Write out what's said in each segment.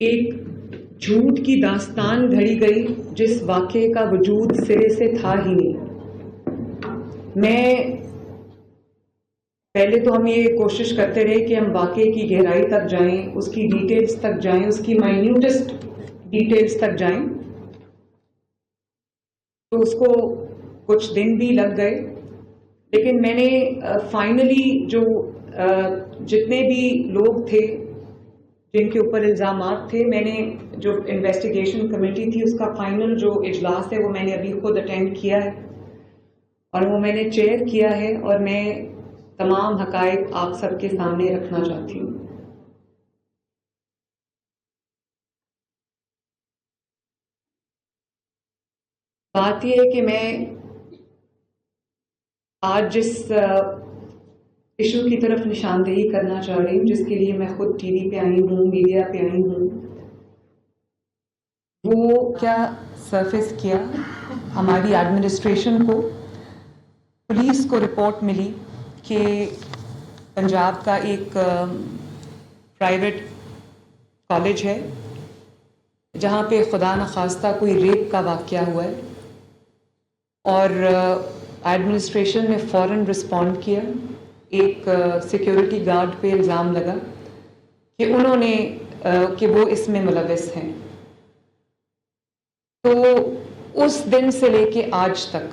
ایک جھوٹ کی داستان گھڑی گئی جس واقعے کا وجود سرے سے تھا ہی نہیں۔ میں پہلے تو ہم یہ کوشش کرتے رہے کہ ہم واقعے کی گہرائی تک جائیں، اس کی ڈیٹیلز تک جائیں، اس کی مائنیوٹسٹ ڈیٹیلز تک جائیں، تو اس کو کچھ دن بھی لگ گئے، لیکن میں نے فائنلی جو جتنے بھی لوگ تھے جن کے اوپر الزامات تھے، میں نے جو انویسٹیگیشن کمیٹی تھی اس کا فائنل جو اجلاس ہے وہ میں نے ابھی خود اٹینڈ کیا ہے، اور وہ میں نے چیئر کیا ہے، اور میں تمام حقائق آپ سب کے سامنے رکھنا چاہتی ہوں۔ بات یہ ہے کہ میں آج جس ایشو کی طرف نشاندہی کرنا چاہ رہی ہوں، جس کے لیے میں خود ٹی وی پہ آئی ہوں، میڈیا پہ آئی ہوں، وہ کیا سرفیس کیا ہماری ایڈمنسٹریشن کو، پولیس کو رپورٹ ملی کہ پنجاب کا ایک پرائیویٹ کالج ہے جہاں پہ خدا نخواستہ کوئی ریپ کا واقعہ ہوا ہے، اور ایڈمنسٹریشن نے فوراً رسپونڈ کیا۔ ایک سیکیورٹی گارڈ پہ الزام لگا کہ وہ اس میں ملوث ہیں، تو اس دن سے لے کے آج تک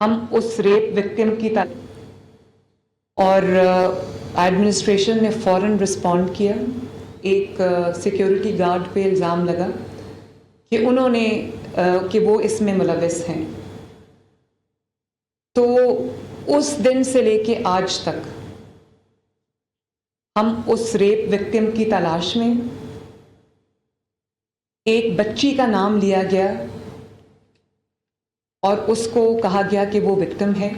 ہم اس ریپ وکٹم کی اور ایڈمنسٹریشن نے فوراً رسپونڈ کیا۔ ایک سیکیورٹی گارڈ پہ الزام لگا کہ وہ اس میں ملوث ہیں، تو اس دن سے لے کے آج تک ہم اس ریپ وکٹم کی تلاش میں۔ ایک بچی کا نام لیا گیا اور اس کو کہا گیا کہ وہ وکٹم ہے۔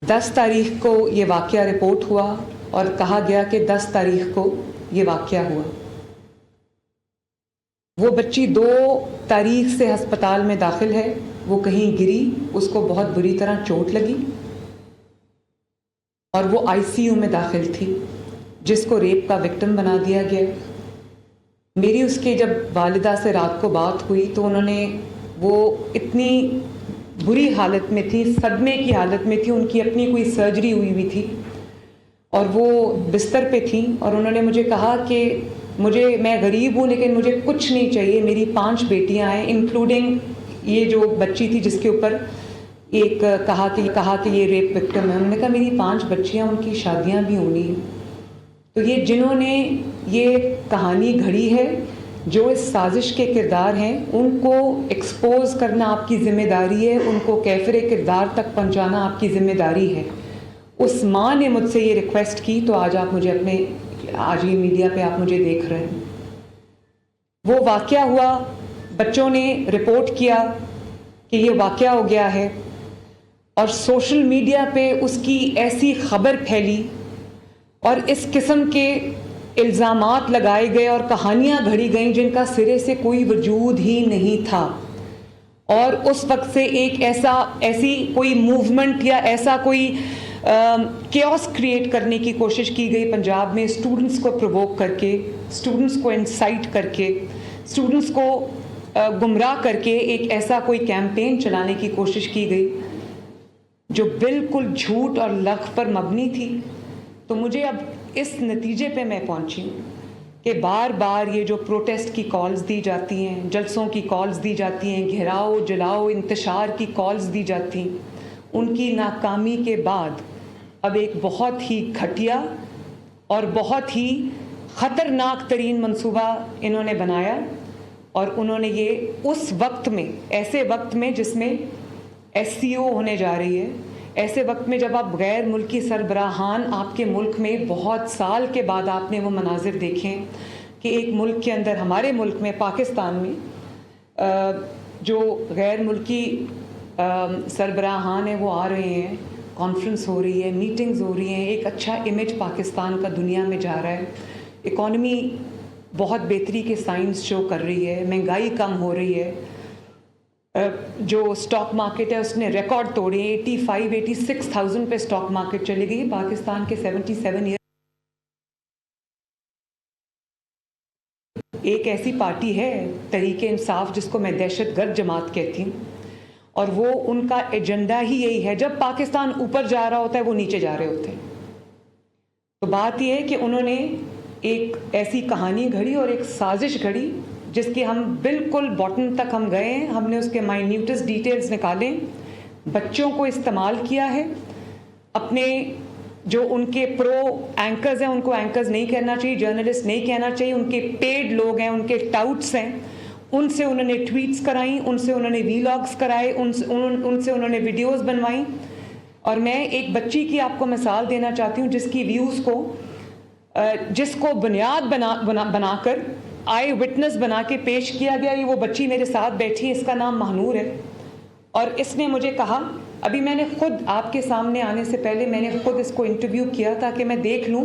10 تاریخ کو یہ واقعہ رپورٹ ہوا اور کہا گیا کہ 10 تاریخ کو یہ واقعہ ہوا۔ وہ بچی 2 تاریخ سے ہسپتال میں داخل ہے، وہ کہیں گری، اس کو بہت بری طرح چوٹ لگی اور وہ ICU میں داخل تھی، جس کو ریپ کا وکٹم بنا دیا گیا۔ میری اس کے جب والدہ سے رات کو بات ہوئی تو وہ اتنی بری حالت میں تھی، صدمے کی حالت میں تھی، ان کی اپنی کوئی سرجری ہوئی تھی اور وہ بستر پہ تھیں، اور انہوں نے مجھے کہا کہ میں غریب ہوں لیکن مجھے کچھ نہیں چاہیے، میری 5 بیٹیاں ہیں، انکلوڈنگ یہ جو بچی تھی جس کے اوپر ایک کہا کہ یہ ریپ وکٹم ہے۔ انہوں نے کہا میری 5 بچیاں، ان کی شادیاں بھی ہونی ہیں۔ تو یہ جنہوں نے یہ کہانی گھڑی ہے، جو اس سازش کے کردار ہیں، ان کو ایکسپوز کرنا آپ کی ذمہ داری ہے، ان کو کیفر کردار تک پہنچانا آپ کی ذمہ داری ہے۔ اس ماں نے مجھ سے یہ ریکویسٹ کی، تو آج یہ میڈیا پہ آپ مجھے دیکھ رہے ہیں۔ وہ واقعہ ہوا، بچوں نے رپورٹ کیا کہ یہ واقعہ ہو گیا ہے، اور سوشل میڈیا پہ اس کی ایسی خبر پھیلی اور اس قسم کے الزامات لگائے گئے اور کہانیاں گھڑی گئیں جن کا سرے سے کوئی وجود ہی نہیں تھا، اور اس وقت سے ایسی کوئی موومنٹ یا ایسا کوئی کیوس کریٹ کرنے کی کوشش کی گئی پنجاب میں، اسٹوڈنٹس کو پرووک کر کے، اسٹوڈنٹس کو انسائٹ کر کے، اسٹوڈنٹس کو گمراہ کر کے ایک ایسا کوئی کیمپین چلانے کی کوشش کی گئی جو بالکل جھوٹ اور لغو پر مبنی تھی۔ تو مجھے اب اس نتیجے پہ میں پہنچی ہوں کہ بار بار یہ جو پروٹیسٹ کی کالز دی جاتی ہیں، جلسوں کی کالز دی جاتی ہیں، گھیراؤ جلاؤ انتشار کی کالز دی جاتی ہیں، ان کی ناکامی کے بعد اب ایک بہت ہی گھٹیا اور بہت ہی خطرناک ترین منصوبہ انہوں نے بنایا، اور انہوں نے یہ اس وقت میں، ایسے وقت میں جس میں SCO ہونے جا رہی ہے، ایسے وقت میں جب آپ غیر ملکی سربراہان آپ کے ملک میں بہت سال کے بعد آپ نے وہ مناظر دیکھیں کہ ایک ملک کے اندر، ہمارے ملک میں، پاکستان میں جو غیر ملکی سربراہان ہیں وہ آ رہے ہیں، کانفرنس ہو رہی ہے، میٹنگز ہو رہی ہیں، ایک اچھا امیج پاکستان کا دنیا میں جا رہا ہے، اکانومی بہت بہتری کے سائنس شو کر رہی ہے، مہنگائی کم ہو رہی ہے، جو سٹاک مارکیٹ ہے اس نے ریکارڈ توڑے، 86,000 پہ سٹاک مارکیٹ چلی گئی، پاکستان کے 77 ایئر ایک ایسی پارٹی ہے تحریک انصاف جس کو میں دہشت گرد جماعت کہتی ہوں، اور وہ ان کا ایجنڈا ہی یہی ہے، جب پاکستان اوپر جا رہا ہوتا ہے وہ نیچے جا رہے ہوتے ہیں۔ تو بات یہ ہے کہ انہوں نے ایک ایسی کہانی گھڑی اور ایک سازش گھڑی جس کے ہم بالکل باٹم تک ہم گئے ہیں، ہم نے اس کے مائنیوٹس ڈیٹیلز نکالیں، بچوں کو استعمال کیا ہے، اپنے جو ان کے پرو اینکرز ہیں ان کو اینکرز نہیں کہنا چاہیے، جرنلسٹ نہیں کہنا چاہیے، ان کے پیڈ لوگ ہیں، ان کے ٹاؤٹس ہیں، ان سے انہوں نے ٹویٹس کرائیں، ان سے انہوں نے ویلاگز کرائے، ان سے انہوں نے ویڈیوز بنوائیں۔ اور میں ایک بچی کی آپ کو مثال دینا چاہتی ہوں جس کی ویوز کو جس کو بنیاد بنا کر آئی وٹنس بنا کے پیش کیا گیا۔ یہ وہ بچی میرے ساتھ بیٹھی ہے، اس کا نام مہنور ہے، اور اس نے مجھے کہا، ابھی میں نے خود آپ کے سامنے آنے سے پہلے میں نے خود اس کو انٹرویو کیا تاکہ میں دیکھ لوں،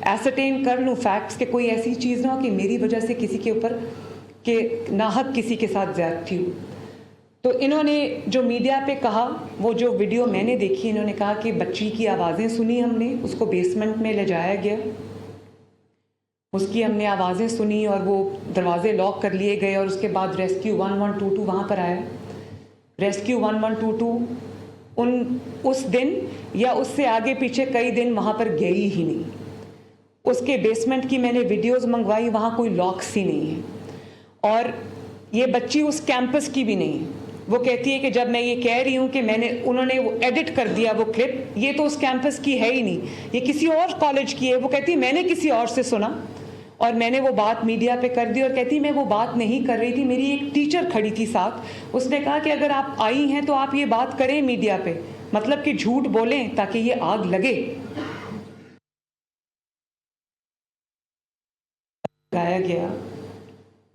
ایسرٹین کر لوں فیکٹس کہ کوئی ایسی چیز نہ ہو کہ میری وجہ سے کسی کے اوپر کہ ناحق کسی کے ساتھ زیادتی ہو۔ تو انہوں نے جو میڈیا پہ کہا، وہ جو ویڈیو میں نے دیکھی، انہوں نے کہا کہ بچی کی آوازیں سنی ہم نے، اس کو بیسمنٹ میں لے جایا گیا، اس کی ہم نے آوازیں سنی اور وہ دروازے لاک کر لیے گئے، اور اس کے بعد ریسکیو 1122 وہاں پر آیا۔ ریسکیو 1122 اس دن یا اس سے آگے پیچھے کئی دن وہاں پر گئی ہی نہیں۔ اس کے بیسمنٹ کی میں نے ویڈیوز منگوائی، وہاں کوئی لاکس ہی نہیں ہے، اور یہ بچی اس کیمپس کی بھی نہیں ہے۔ وہ کہتی ہے کہ جب میں یہ کہہ رہی ہوں کہ انہوں نے وہ ایڈٹ کر دیا وہ کلپ، یہ تو اس کیمپس کی ہے ہی نہیں، یہ کسی اور کالج کی ہے۔ وہ کہتی ہے میں نے کسی اور سے سنا اور میں نے وہ بات میڈیا پہ کر دی، اور کہتی میں وہ بات نہیں کر رہی تھی، میری ایک ٹیچر کھڑی تھی ساتھ، اس نے کہا کہ اگر آپ آئی ہیں تو آپ یہ بات کریں میڈیا پہ، مطلب کہ جھوٹ بولیں تاکہ یہ آگ لگے۔ گایا گیا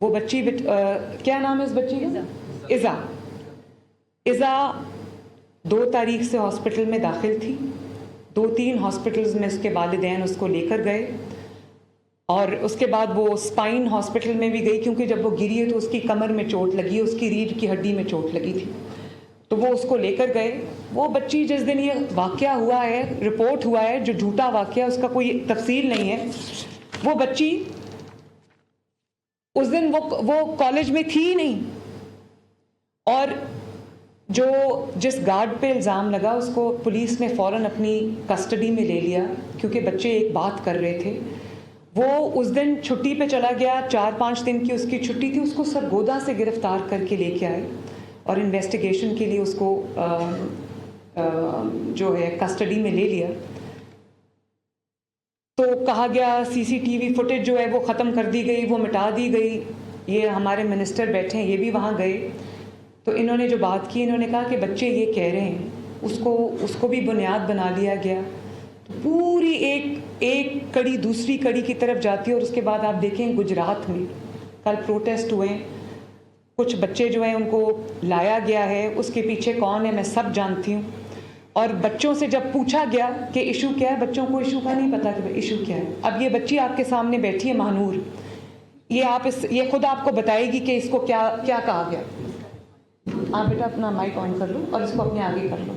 وہ بچی کیا نام ہے اس بچی کا؟ ایزا 2 تاریخ سے ہاسپٹل میں داخل تھی، 2-3 ہاسپٹلز میں اس کے والدین اس کو لے کر گئے، اور اس کے بعد وہ اسپائن ہاسپٹل میں بھی گئی کیونکہ جب وہ گری ہے تو اس کی کمر میں چوٹ لگی، اس کی ریڑھ کی ہڈی میں چوٹ لگی تھی، تو وہ اس کو لے کر گئے۔ وہ بچی جس دن یہ واقعہ ہوا ہے، رپورٹ ہوا ہے جو جھوٹا واقعہ، اس کا کوئی تفصیل نہیں ہے، وہ بچی اس دن وہ کالج میں تھی ہی نہیں، اور جس گارڈ پہ الزام لگا اس کو پولیس نے فوراً اپنی کسٹڈی میں لے لیا کیونکہ بچے ایک بات کر رہے تھے۔ وہ اس دن چھٹی پہ چلا گیا، 4-5 دن کی اس کی چھٹی تھی، اس کو سرگودا سے گرفتار کر کے لے کے آئے اور انویسٹیگیشن کے لیے اس کو جو ہے کسٹڈی میں لے لیا۔ تو کہا گیا CCTV فوٹیج جو ہے وہ ختم کر دی گئی، وہ مٹا دی گئی۔ یہ ہمارے منسٹر بیٹھے ہیں، یہ بھی وہاں گئے، تو انہوں نے جو بات کی، انہوں نے کہا کہ بچے یہ کہہ رہے ہیں، اس کو بھی بنیاد بنا لیا گیا۔ تو پوری ایک کڑی دوسری کڑی کی طرف جاتی ہے، اور اس کے بعد آپ دیکھیں گجرات میں کل پروٹیسٹ ہوئے، کچھ بچے جو ہیں ان کو لایا گیا ہے، اس کے پیچھے کون ہے میں سب جانتی ہوں، اور بچوں سے جب پوچھا گیا کہ ایشو کیا ہے، بچوں کو ایشو کا نہیں پتا کہ ایشو کیا ہے۔ اب یہ بچی آپ کے سامنے بیٹھی ہے مہنور، یہ خود آپ کو بتائے گی کہ اس کو کیا کہا گیا۔ آپ بیٹا اپنا مائک آن کر لو اور اس کو اپنے آگے کر لو۔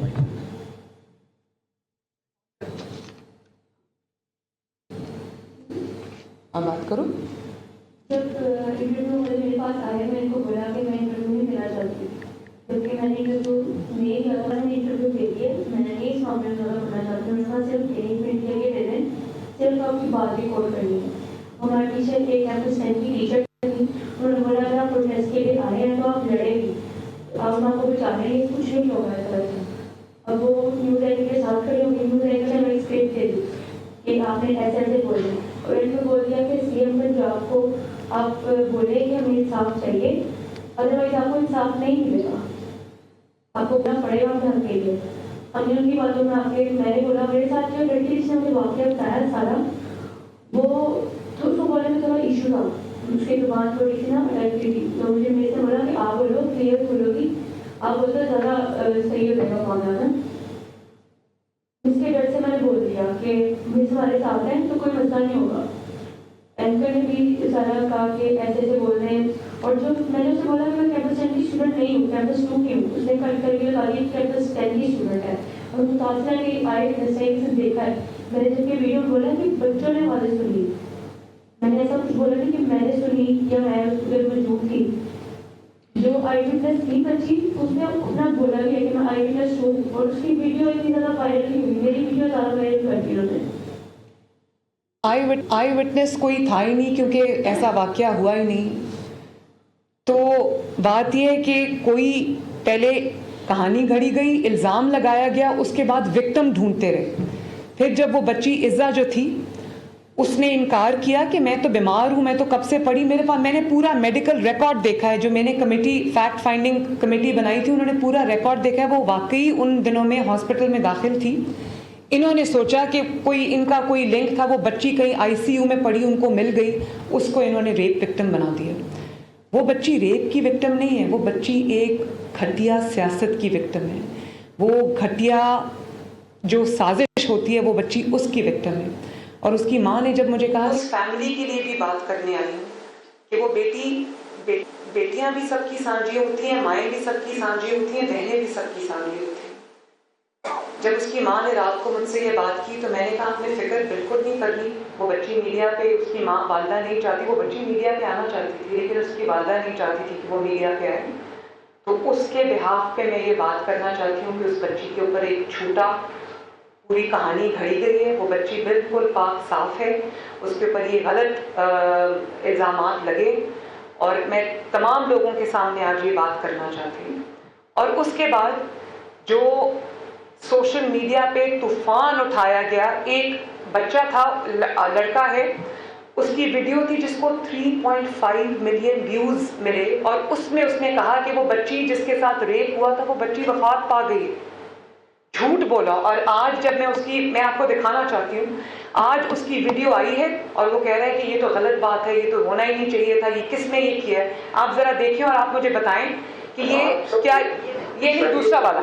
اب بات کرو۔ جب انٹرویو میرے پاس آیا، میں ان کو بولا کہ میں انٹرویو نہیں دینا چاہتی، کیونکہ میں نے انٹرویو دے دیا، میں نے اس معاملے میں زیادہ پڑھنا چاہتی ہوں، اس کا صرف 1 منٹ کے لیے دے دیں، صرف آپ کی بات ریکارڈ کرنی ہے۔ ہمارے ٹیچر ایک کیمپس 10 کی ٹیچر تھی، انہوں نے بولا اگر آپ پروٹیسٹ کے لیے آئے ہیں تو آپ لڑیں گی، آپ ماں کو بچانے گے، کچھ نہیں ہوگا اس طرح سے۔ اب وہ نیوز اینکر کے ساتھ کھڑے ہو گئے، نیوز اینکر نے ہمیں اسکرپٹ دے دی کہ آپ نے ایسے بولے، اور ان کو بول دیا کہ CM پنجاب کو آپ بولے کہ ہمیں انصاف چاہیے، ادروائز آپ کو انصاف نہیں ملے گا، آپ کو کرنا پڑے گا گھر کے لیے۔ ہم نے ان کی باتوں میں آ کے میں نے بولا میرے ساتھ جو لڑکی جس نے مجھے واقعہ بتایا سارا، وہ تو اس کو بولنے میں تھوڑا ایشو تھا، اس کی زبان تھوڑی سی نا اٹکتی تھی، تو مجھے میرے سے بولا کہ آپ بولو کلیئر بولو گی، آپ بولتے زیادہ صحیح ہو جائے گا معاملہ نا۔ اس کے ڈر سے میں نے بول دیا کہ میرے ہمارے ساتھ ہیں تو کوئی مسئلہ نہیں ہوگا۔ اینکر نے بھی سارا کہا کہ ایسے بول رہے ہیں، اور جو میں نے اسے بولا کہ میں کیمپس 10 کی اسٹوڈنٹ نہیں ہوں، کیمپس 2 کی ہوں، اس نے کر کے لگا دی کیمپس 10 کی اسٹوڈنٹ ہے، اور متاثرہ کی آئے سے دیکھا ہے۔ میں نے جب کہ ویڈیو بولا کہ بچوں نے آواز سنی، میں نے ایسا کچھ بولا نہیں کہ میں نے سنی یا میں اس کے موجود تھی. جو آئی وٹنس تھی بچی اس نے اپنا بولا بھی ہے کہ میں آئی وٹنس ہوں, اور اس کی ویڈیو اتنی زیادہ وائرل نہیں ہوئی, میری ویڈیو زیادہ وائرل کر دی انہوں نے. آئی وٹنس کوئی تھا ہی نہیں کیونکہ ایسا واقعہ ہوا ہی نہیں. تو بات یہ ہے کہ کوئی پہلے کہانی گھڑی گئی, الزام لگایا گیا, اس کے بعد وکٹم ڈھونڈتے رہے. پھر جب وہ بچی عزا جو تھی اس نے انکار کیا کہ میں تو بیمار ہوں, میں تو کب سے پڑھی, میرے پاس میں نے پورا میڈیکل ریکارڈ دیکھا ہے. جو میں نے کمیٹی فیکٹ فائنڈنگ کمیٹی بنائی تھی انہوں نے پورا ریکارڈ دیکھا ہے. وہ واقعی ان دنوں میں ہاسپٹل میں داخل تھی. انہوں نے سوچا کہ کوئی ان کا کوئی لنک تھا, وہ بچی کہیں آئی سی یو میں پڑی, ان کو مل گئی, اس کو انہوں نے ریپ وکٹم بنا دیا. وہ بچی ریپ کی وکٹم نہیں ہے, وہ بچی ایک گھٹیا سیاست کی وکٹم ہے. وہ گھٹیا جو سازش ہوتی ہے وہ بچی اس کی وکٹم ہے. اور اس کی ماں نے جب مجھے کہا اس فیملی کے لیے بھی بات کرنے آئی ہوں کہ وہ بیٹیاں بھی سب کی سانجی ہوتی ہیں, مائیں بھی سب کی سانجی ہوتی ہیں, بہنیں بھی سب کی سانجی ہوتی ہیں. جب اس کی ماں نے رات کو مجھ سے یہ بات کی تو میں نے کہا آپ نے فکر بالکل نہیں کرنی. وہ بچی میڈیا پہ, اس کی ماں والدہ نہیں چاہتی, وہ بچی میڈیا پہ آنا چاہتی تھی لیکن اس کی والدہ نہیں چاہتی تھی کہ وہ میڈیا پہ آئے. تو اس کے بہاف پہ میں یہ بات کرنا چاہتی ہوں کہ اس بچی کے اوپر ایک جھوٹا پوری کہانی گھڑی گئی ہے. وہ بچی بالکل پاک صاف ہے, اس کے اوپر یہ غلط الزامات لگے, اور میں تمام لوگوں کے سامنے آج یہ بات کرنا چاہتی ہوں. اور اس کے بعد جو سوشل میڈیا پہ طوفان اٹھایا گیا, ایک بچہ تھا, لڑکا ہے, اس کی ویڈیو تھی جس کو 3.5 ملین ویوز ملے, اور اس میں اس نے کہا کہ وہ بچی جس کے ساتھ ریپ ہوا تھا وہ بچی وفات پا گئی. جھوٹ بولا. اور آج جب میں آپ کو دکھانا چاہتی ہوں, آج اس کی ویڈیو آئی ہے اور وہ کہہ رہا ہے کہ یہ تو غلط بات ہے, یہ تو ہونا ہی نہیں چاہیے تھا, یہ کس نے یہ کیا ہے. آپ ذرا دیکھیں اور آپ مجھے بتائیں کہ یہ کیا, یہ نہیں دوسرا والا.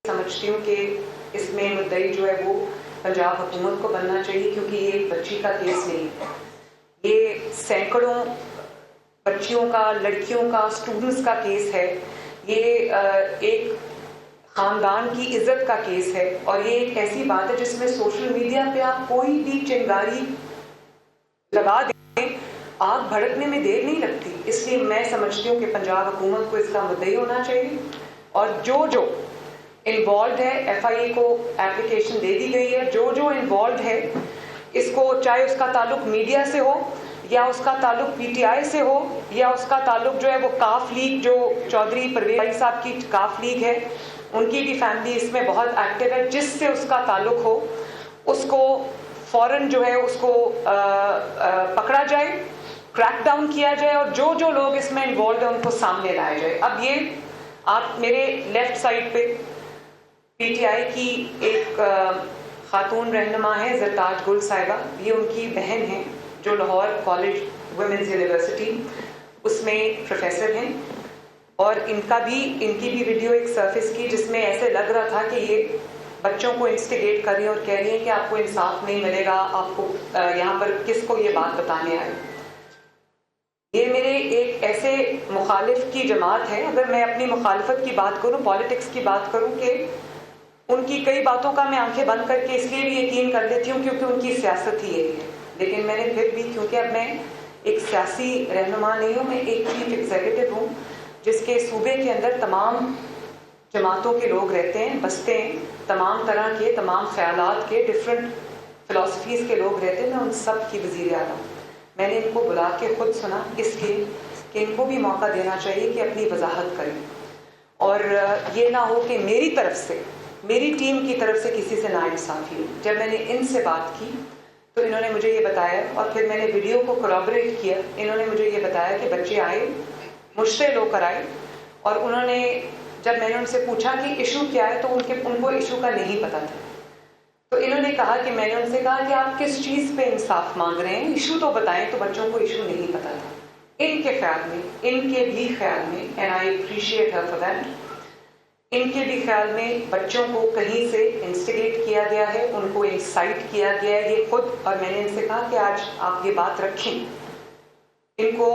سمجھتی ہوں کہ اس میں مدعی جو ہے وہ پنجاب حکومت کو بننا چاہیے, کیونکہ یہ ایک بچی کا کیس نہیں ہے, یہ سینکڑوں بچیوں کا, لڑکیوں کا, اسٹوڈنٹس کا کیس ہے. یہ ایک خاندان کی عزت کا کیس ہے, اور یہ ایک ایسی بات ہے جس میں سوشل میڈیا پہ آپ کوئی بھی چنگاری لگا دیں, آگ بھڑکنے میں دیر نہیں لگتی. اس لیے میں سمجھتی ہوں کہ پنجاب حکومت کو اس کا مدعی ہونا چاہیے, اور جو انوالوڈ ہے, ایف آئی اے کو اپلیکیشن دے دی گئی ہے, جو انوالوڈ ہے اس کو, چاہے اس کا تعلق میڈیا سے ہو یا اس کا تعلق پی ٹی آئی سے ہو یا اس کا تعلق جو ہے وہ کاف لیگ, جو چودھری پرویز بھائی صاحب کی کاف لیگ ہے, ان کی بھی فیملی اس میں بہت ایکٹیو ہے, جس سے اس کا تعلق ہو اس کو فوراً جو ہے اس کو پکڑا جائے, کریک ڈاؤن کیا جائے, اور جو لوگ اس میں انوالوڈ ہیں ان کو سامنے لایا جائے. اب یہ آپ میرے لیفٹ سائڈ پہ پی ٹی آئی کی ایک خاتون رہنما ہے زرتاج گل صاحبہ, یہ ان کی بہن ہیں جو لاہور کالج ویمنز یونیورسٹی اس میں پروفیسر ہیں, اور ان کی بھی ویڈیو ایک سرفیس کی جس میں ایسے لگ رہا تھا کہ یہ بچوں کو انسٹیگیٹ کر رہی ہیں اور کہہ رہی ہیں کہ آپ کو انصاف نہیں ملے گا, آپ کو یہاں پر کس کو یہ بات بتانے آئے. یہ میرے ایک ایسے مخالف کی جماعت ہے, اگر میں اپنی مخالفت کی بات کروں, پالیٹکس کی بات کروں, کہ ان کی کئی باتوں کا میں آنکھیں بند کر کے اس لیے بھی یقین کر لیتی ہوں کیونکہ ان کی سیاست ہی یہی ہے. لیکن میں نے پھر بھی, کیونکہ اب میں ایک سیاسی رہنما نہیں ہوں, میں ایک چیف ایگزیکٹو ہوں جس کے صوبے کے اندر تمام جماعتوں کے لوگ رہتے ہیں, بستے ہیں, تمام طرح کے, تمام خیالات کے, ڈفرینٹ فلاسفیز کے لوگ رہتے ہیں. میں ان سب کی وزیر اعلیٰ ہوں. میں نے ان کو بلا کے خود سنا اس لیے کہ ان کو بھی موقع دینا چاہیے کہ اپنی وضاحت کریں, اور یہ نہ ہو کہ میری طرف سے, میری ٹیم کی طرف سے کسی سے ناانصافی ہو. جب میں نے ان سے بات کی تو انہوں نے مجھے یہ بتایا, اور پھر میں نے ویڈیو کو کورابریٹ کیا, انہوں نے مجھے یہ بتایا کہ بچے آئے, مشتعل ہو کر آئے, اور انہوں نے, جب میں نے ان سے پوچھا کہ ایشو کیا ہے تو ان کو ایشو کا نہیں پتا تھا. تو انہوں نے کہا کہ میں نے ان سے کہا کہ آپ کس چیز پہ انصاف مانگ رہے ہیں, ایشو تو بتائیں. تو بچوں کو ایشو نہیں پتا تھا. ان کے خیال میں, ان کے بھی خیال میں, and I appreciate her for that, ان کے بھی خیال میں بچوں کو کہیں سے انسٹیگیٹ کیا گیا ہے, ان کو انسائٹ کیا گیا ہے, یہ خود. اور میں نے ان سے کہا کہ آج آپ یہ بات رکھیں, ان کو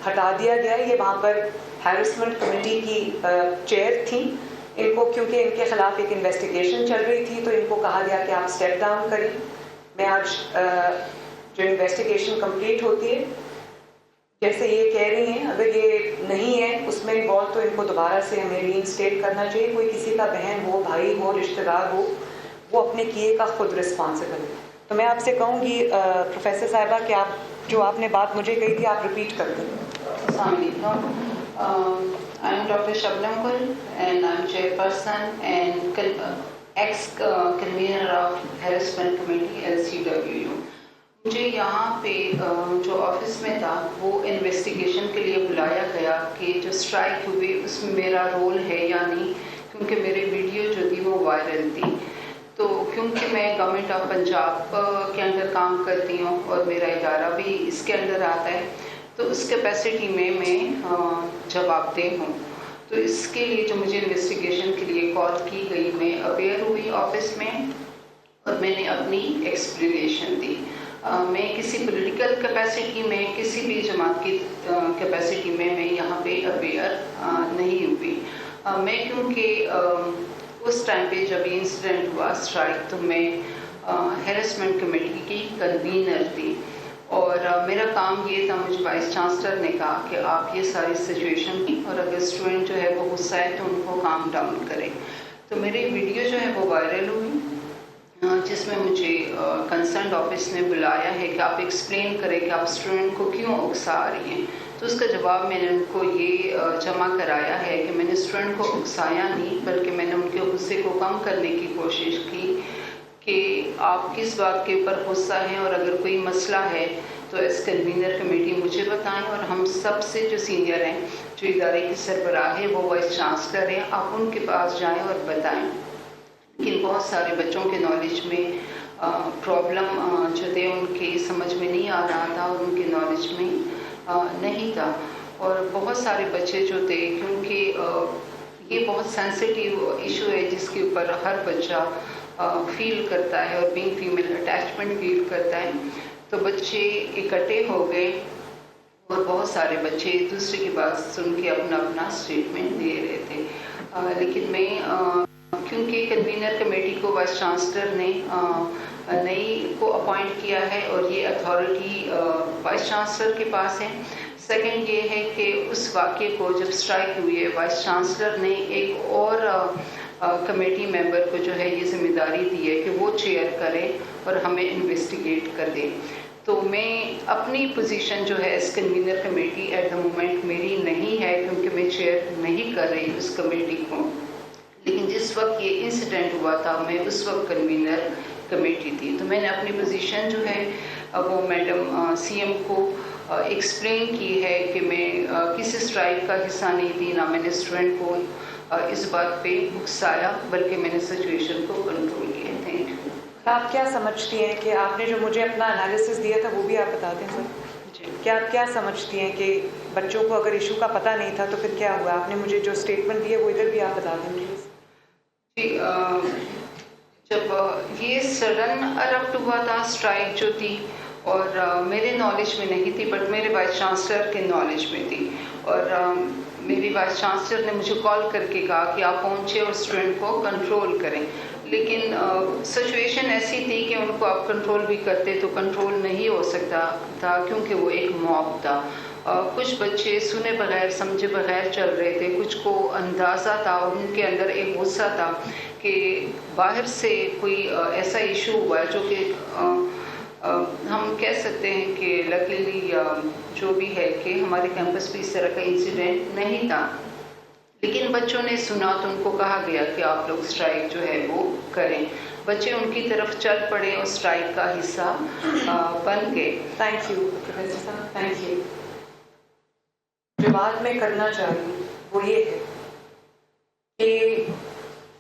ہٹا دیا گیا ہے. یہ وہاں پر ہیرسمنٹ کمیٹی کی چیئر تھیں, ان کو کیونکہ ان کے خلاف ایک انویسٹیگیشن چل رہی تھی تو ان کو کہا گیا کہ آپ اسٹیپ ڈاؤن کریں. میں آج جو انویسٹیگیشن کمپلیٹ ہوتی ہے جیسے یہ کہہ رہی ہیں اگر یہ نہیں ہے اس میں انوالو تو ان کو دوبارہ سے ہمیں ری انسٹیٹ کرنا چاہیے. کوئی کسی کا بہن ہو بھائی ہو رشتہ دار ہو وہ اپنے کیے کا خود رسپانسبل ہے. تو میں آپ سے کہوں گی پروفیسر صاحبہ کہ آپ جو آپ نے بات مجھے کہی تھی آپ ریپیٹ کر دیں. السلام علیکم. I'm Dr. Shabnam Gul and I'm chairperson and ex-convener of Harassment Committee LCWU. مجھے یہاں پہ جو آفس میں تھا وہ انویسٹیگیشن کے لیے بلایا گیا کہ جو اسٹرائک ہوئی اس میں میرا رول ہے یا نہیں, کیونکہ میرے ویڈیو جو تھی وہ وائرل تھی. تو کیونکہ میں گورنمنٹ آف پنجاب کے انڈر کام کرتی ہوں اور میرا ادارہ بھی اس کے انڈر آتا ہے, تو اس کیپیسٹی میں جواب دہ ہوں. تو اس کے لیے جو مجھے انویسٹیگیشن کے لیے کال کی گئی میں اویئر ہوئی آفس میں اور میں نے اپنی ایکسپلینیشن دی. میں کسی پولیٹیکل کیپیسٹی میں کسی بھی جماعت کی کیپیسٹی میں یہاں پہ اویئر نہیں ہوئی. میں کیونکہ اس ٹائم پہ جب یہ انسیڈنٹ ہوا اسٹرائک تو میں ہیرسمنٹ کمیٹی کی کنوینر تھی اور میرا کام یہ تھا, مجھے وائس چانسلر نے کہا کہ آپ یہ ساری سچویشن کی اور اگر اسٹوڈنٹ جو ہے وہ غصہ ہے تو ان کو کام ڈاؤن کریں. تو میری ویڈیو جو ہے وہ وائرل ہوئی جس میں مجھے کنسرنڈ آفس نے بلایا ہے کہ آپ ایکسپلین کریں کہ آپ اسٹوڈنٹ کو کیوں اکسا رہی ہیں. تو اس کا جواب میں نے ان کو یہ جمع کرایا ہے کہ میں نے اسٹوڈنٹ کو اکسایا نہیں بلکہ میں نے ان کے غصے کو کم کرنے کی کوشش کی کہ آپ کس بات کے اوپر غصہ ہیں اور اگر کوئی مسئلہ ہے تو ایز کنوینر کمیٹی مجھے بتائیں اور ہم سب سے جو سینئر ہیں جو ادارے کی سربراہ ہے وہ وائس چانسلر ہیں, آپ ان کے پاس جائیں اور بتائیں. لیکن بہت سارے بچوں کے نالج میں پرابلم جو تھے ان کے سمجھ میں نہیں آ رہا تھا اور ان کے نالج میں نہیں تھا. اور بہت سارے بچے جو تھے کیونکہ یہ بہت سینسٹیو ایشو ہے جس کے اوپر ہر بچہ فیل کرتا ہے اور بینگ فیمیل اٹیچمنٹ فیل کرتا ہے, تو بچے اکٹھے ہو گئے اور بہت سارے بچے ایک دوسرے کی بات سن کے اپنا اپنا اسٹیٹمنٹ دے رہے تھے. لیکن میں کیونکہ کنوینر کمیٹی کو وائس چانسلر نے نئی کو اپوائنٹ کیا ہے اور یہ اتھارٹی وائس چانسلر کے پاس ہے. سیکنڈ یہ ہے کہ اس واقعے کو جب اسٹرائک ہوئی ہے وائس چانسلر نے ایک اور کمیٹی ممبر کو جو ہے یہ ذمہ داری دی ہے کہ وہ چیئر کرے اور ہمیں انویسٹیگیٹ کر دے. تو میں اپنی پوزیشن جو ہے as convener committee at the moment میری نہیں ہے کیونکہ میں چیئر نہیں کر رہی اس کمیٹی کو. لیکن جس وقت یہ انسیڈنٹ ہوا تھا میں اس وقت کنوینر کمیٹی تھی. تو میں نے اپنی پوزیشن جو ہے وہ میڈم سی ایم کو ایکسپلین کی ہے کہ میں کسی اسٹرائک کا حصہ نہیں تھی, نہ میں نے اسٹوڈنٹ کو اس بات پہ اکسایا بلکہ میں نے سچویشن کو کنٹرول کیا. Thank you. آپ کیا سمجھتی ہیں کہ آپ نے جو مجھے اپنا انالیسس دیا تھا وہ بھی آپ بتا دیں سر. کیا آپ کیا سمجھتی ہیں کہ بچوں کو اگر ایشو کا پتہ نہیں تھا تو پھر کیا ہوا؟ آپ نے مجھے جو اسٹیٹمنٹ دی ہے وہ ادھر بھی آپ بتا دیں پلیز. جی, جب یہ سڈن ارپٹ ہوا تھا اسٹرائک جو تھی اور میرے نالج میں نہیں تھی بٹ میرے وائس چانسلر کے نالج میں تھی اور میری وائس چانسلر نے مجھے کال کر کے کہا کہ آپ پہنچے اور اسٹوڈنٹ کو کنٹرول کریں. لیکن سچویشن ایسی تھی کہ ان کو آپ کنٹرول بھی کرتے تو کنٹرول نہیں ہو سکتا تھا کیونکہ وہ ایک موب تھا. کچھ بچے سنے بغیر سمجھے بغیر چل رہے تھے, کچھ کو اندازہ تھا اور ان کے اندر ایک غصہ تھا کہ باہر سے کوئی ایسا ایشو ہوا ہے جو کہ ہم کہہ سکتے ہیں کہ لکیلی جو بھی ہے کہ ہمارے کیمپس پہ اس طرح کا انسیڈنٹ نہیں تھا. لیکن بچوں نے سنا تو ان کو کہا گیا کہ آپ لوگ اسٹرائک جو ہے وہ کریں. بچے ان کی طرف چل پڑے اور اسٹرائک کا حصہ بن گئے. تھینک یو پروفیسر صاحب, تھینک یو. جو بات میں کرنا چاہ رہی ہوں وہ یہ ہے کہ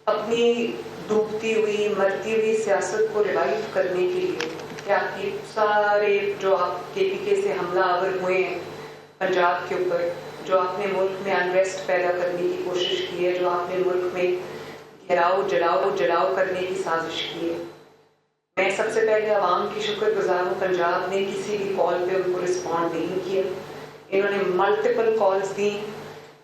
اپنی ڈوبتی ہوئی مرتی ہوئی سیاست کو ریوائیو کرنے کے لیے کہ آپ کی سارے جو آپ کے پی کے سے حملہ آور ہوئے ہیں پنجاب کے اوپر, جو آپ نے ملک میں انریسٹ پیدا کرنے کی کوشش کی ہے, جو آپ نے ملک میں گھیراؤ جڑاؤ کرنے کی سازش کی ہے, میں سب سے پہلے عوام کی شکر گزار ہوں. پنجاب نے کسی بھی کال پہ ان کو رسپونڈ نہیں کیا. انہوں نے ملٹیپل کالز دی.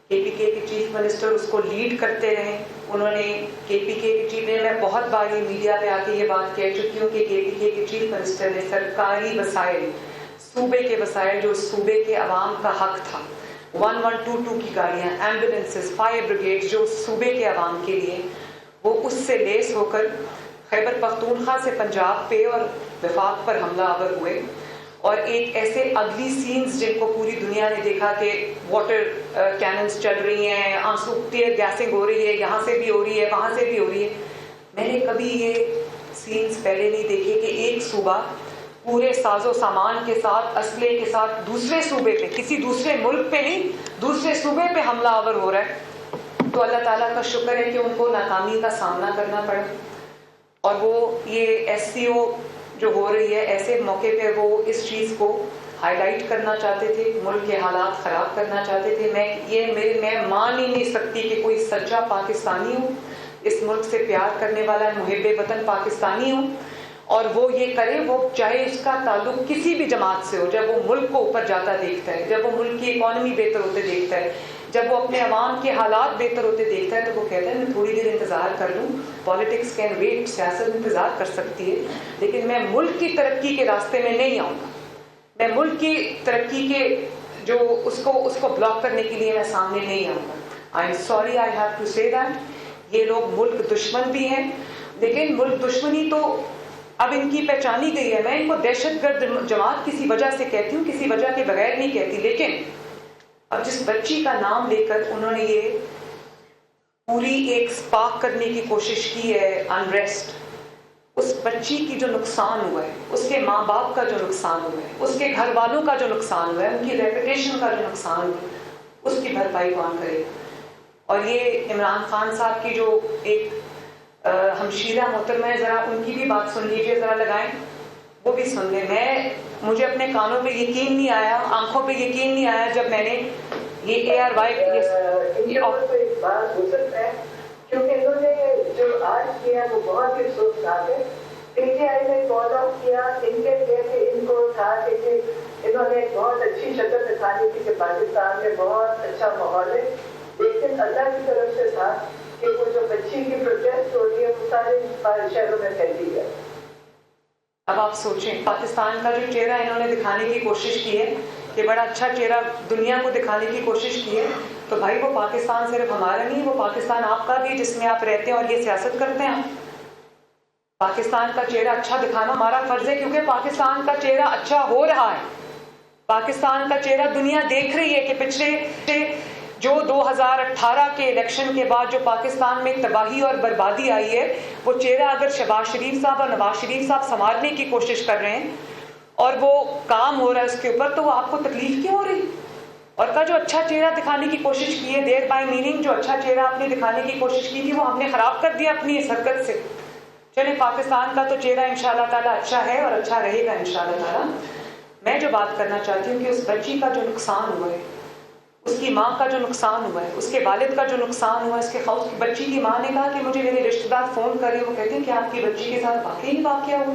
کے پی کے چیف منسٹر اس کو لیڈ کرتے رہے, انہوں نے KPK کی چیف میں بہت بار یہ میڈیا پہ آ کے یہ بات کہہ چکی ہوں کہ KPK کے چیف منسٹر نے سرکاری وسائل، صوبے کے وسائل جو صوبے کے عوام کا حق تھا، 1122 کی گاڑیاں، ایمبولینسز، فائر بریگیڈ جو صوبے کے عوام کے لیے، وہ اس سے لیس ہو کر خیبر پختونخوا سے پنجاب پہ اور وفاق پر حملہ آور ہوئے، اور ایک ایسے اگلی سینز جن کو پوری دنیا نے دیکھا کہ واٹر کیننز چل رہی ہیں، آنسو ٹیئر گیسنگ ہو رہی ہے، یہاں سے بھی ہو رہی ہے، وہاں سے بھی ہو رہی ہے. میں نے کبھی یہ سینز پہلے نہیں دیکھے کہ ایک صوبہ پورے ساز و سامان کے ساتھ، اسلحے کے ساتھ دوسرے صوبے پہ، کسی دوسرے ملک پہ نہیں، دوسرے صوبے پہ حملہ آور ہو رہا ہے. تو اللہ تعالیٰ کا شکر ہے کہ ان کو ناکامی کا سامنا کرنا پڑا، اور وہ یہ SCO جو ہو رہی ہے ایسے موقع پہ وہ اس چیز کو ہائی لائٹ کرنا چاہتے تھے، ملک کے حالات خراب کرنا چاہتے تھے. میں مان ہی نہیں سکتی کہ کوئی سچا پاکستانی ہو، اس ملک سے پیار کرنے والا محب وطن پاکستانی ہو، اور وہ یہ کرے، وہ چاہے اس کا تعلق کسی بھی جماعت سے ہو، جب وہ ملک کو اوپر جاتا دیکھتا ہے، جب وہ ملک کی اکانومی بہتر ہوتے دیکھتا ہے، جب وہ اپنے عوام کے حالات بہتر ہوتے دیکھتا ہے، تو وہ کہتا ہے میں تھوڑی دیر انتظار کر لوں، پالیٹکس کین ویٹ، سیاست انتظار کر سکتی ہے، لیکن میں ملک کی ترقی کے راستے میں نہیں آؤں گا. میں ملک کی ترقی کے جو اس کو بلاک کرنے کے لیے میں سامنے نہیں آؤں گا. I am sorry, I have to say that. یہ لوگ ملک دشمن بھی ہیں، لیکن ملک دشمنی تو اب ان کی پہچانی گئی ہے. میں ان کو دہشت گرد جماعت کسی وجہ سے کہتی ہوں، کسی وجہ کے بغیر نہیں کہتی. لیکن اب جس بچی کا نام لے کر انہوں نے یہ پوری ایک سپاک کرنے کی کوشش کی ہے انریسٹ، اس بچی کی جو نقصان ہوا ہے، اس کے ماں باپ کا جو نقصان ہوا ہے، اس کے گھر والوں کا جو نقصان ہوا ہے، ان کی ریپوٹیشن کا جو نقصان ہوا ہے، اس کی بھرپائی کون کرے گا؟ اور یہ عمران خان صاحب کی جو ایک ہمشیرہ محترمہ ہے، ذرا ان کی بھی بات سن لیجیے، ذرا لگائیں، وہ بھی سن لیں. مجھے اپنے کانوں پہ یقین نہیں آیا، آنکھوں پہ یقین نہیں آیا جب میں نے یہ ARY بات ہو سکتا ہے، کیونکہ انہوں نے جو آج کیا وہ بہت ہی افسوسناک ہے. PTI نے کال آؤٹ کیا، ان کے کہتے ان کو تھا کہ انہوں نے بہت اچھی شکل دکھانی تھی کہ پاکستان میں بہت اچھا ماحول ہے، لیکن اللہ کی طرف سے تھا کہ وہ جو بچی کی پروٹیسٹ ہو رہی ہے وہ سارے شہروں میں پھیلی ہے. اب آپ سوچیں، پاکستان کا جو چہرہ انہوں نے دکھانے کی کوشش کی ہے کہ بڑا اچھا چہرہ دنیا کو دکھانے کی کوشش کی ہے، تو بھائی وہ پاکستان صرف ہمارا نہیں، وہ پاکستان آپ کا بھی، جس میں آپ رہتے ہیں اور یہ سیاست کرتے ہیں. پاکستان کا چہرہ اچھا دکھانا ہمارا فرض ہے، کیونکہ پاکستان کا چہرہ اچھا ہو رہا ہے. پاکستان کا چہرہ دنیا دیکھ رہی ہے کہ پچھلے جو 2018 کے الیکشن کے بعد جو پاکستان میں تباہی اور بربادی آئی ہے، وہ چہرہ اگر شہباز شریف صاحب اور نواز شریف صاحب سنوارنے کی کوشش کر رہے ہیں اور وہ کام ہو رہا ہے اس کے اوپر، تو وہ آپ کو تکلیف کیوں ہو رہی؟ اور کا جو اچھا چہرہ دکھانے کی کوشش کی ہے، دیر بائی میننگ جو اچھا چہرہ آپ نے دکھانے کی کوشش کی تھی، وہ ہم نے خراب کر دیا اپنی اس حرکت سے. چلیں، پاکستان کا تو چہرہ انشاءاللہ تعالیٰ اچھا ہے اور اچھا رہے گا انشاءاللہ تعالیٰ. میں جو بات کرنا چاہتی ہوں کہ اس بچی کا جو نقصان ہوا ہے، اس کی ماں کا جو نقصان ہوا ہے، اس کے والد کا جو نقصان ہوا ہے، اس کے بچی کی ماں نے کہا کہ مجھے میرے رشتہ دار فون کر رہے ہیں، وہ کہتے ہیں کہ آپ کی بچی کے ساتھ واقعی واقعہ ہوا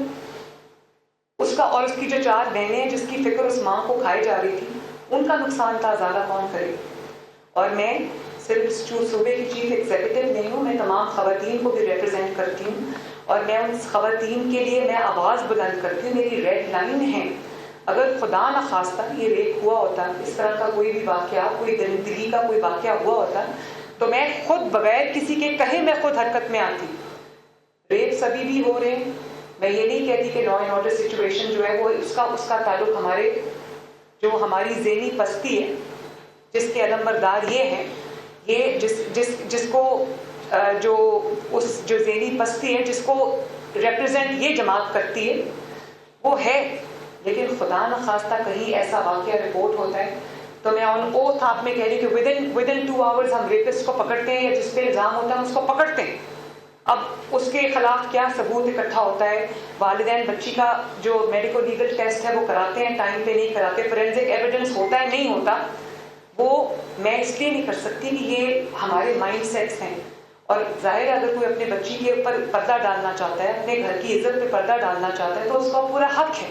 اس کا، اور اس کی جو 4 بہنیں ہیں جس کی فکر اس ماں کو کھائی جا رہی تھی، ان کا نقصان کا ازالہ کون کرے؟ اور میں صرف صوبے کی چیف ایگزیکٹو نہیں ہوں، میں تمام خواتین کو بھی ریپرزینٹ کرتی ہوں، اور میں ان خواتین کے لیے میں آواز بلند کرتی ہوں. میری ریڈ لائن ہے، اگر خدا نہ خواستہ یہ ریپ ہوا ہوتا، اس طرح کا کوئی بھی واقعہ، کوئی درندگی کا کوئی واقعہ ہوا ہوتا، تو میں خود بغیر کسی کے کہے میں خود حرکت میں آتی. ریپس ابھی بھی ہو رہے ہیں. میں یہ نہیں کہتی کہ لا اینڈ آرڈر سچویشن جو ہے وہ اس کا تعلق ہمارے جو ہماری ذہنی پستی ہے، جس کے علمبردار یہ ہیں، یہ جس کو جو ذہنی پستی ہے جس کو ریپرزینٹ یہ جماعت کرتی ہے وہ ہے. لیکن خدا نہ خواستہ کہیں ایسا واقعہ رپورٹ ہوتا ہے تو میں آن اوتھ آپ میں کہہ رہی کہ ودن 2 آورز ہم ریپسٹ کو پکڑتے ہیں، یا جس پہ الزام ہوتا ہے ہم اس کو پکڑتے ہیں. اب اس کے خلاف کیا ثبوت اکٹھا ہوتا ہے؟ والدین بچی کا جو میڈیکو لیگل ٹیسٹ ہے وہ کراتے ہیں، ٹائم پہ نہیں کراتے، فورینزک ایویڈنس ہوتا ہے نہیں ہوتا، وہ میں اس لیے نہیں کر سکتی کہ یہ ہمارے مائنڈ سیٹس ہیں. اور ظاہر ہے اگر کوئی اپنے بچی کے اوپر پردہ ڈالنا چاہتا ہے، اپنے گھر کی عزت پہ پردہ ڈالنا چاہتا ہے، تو اس کا پورا حق ہے.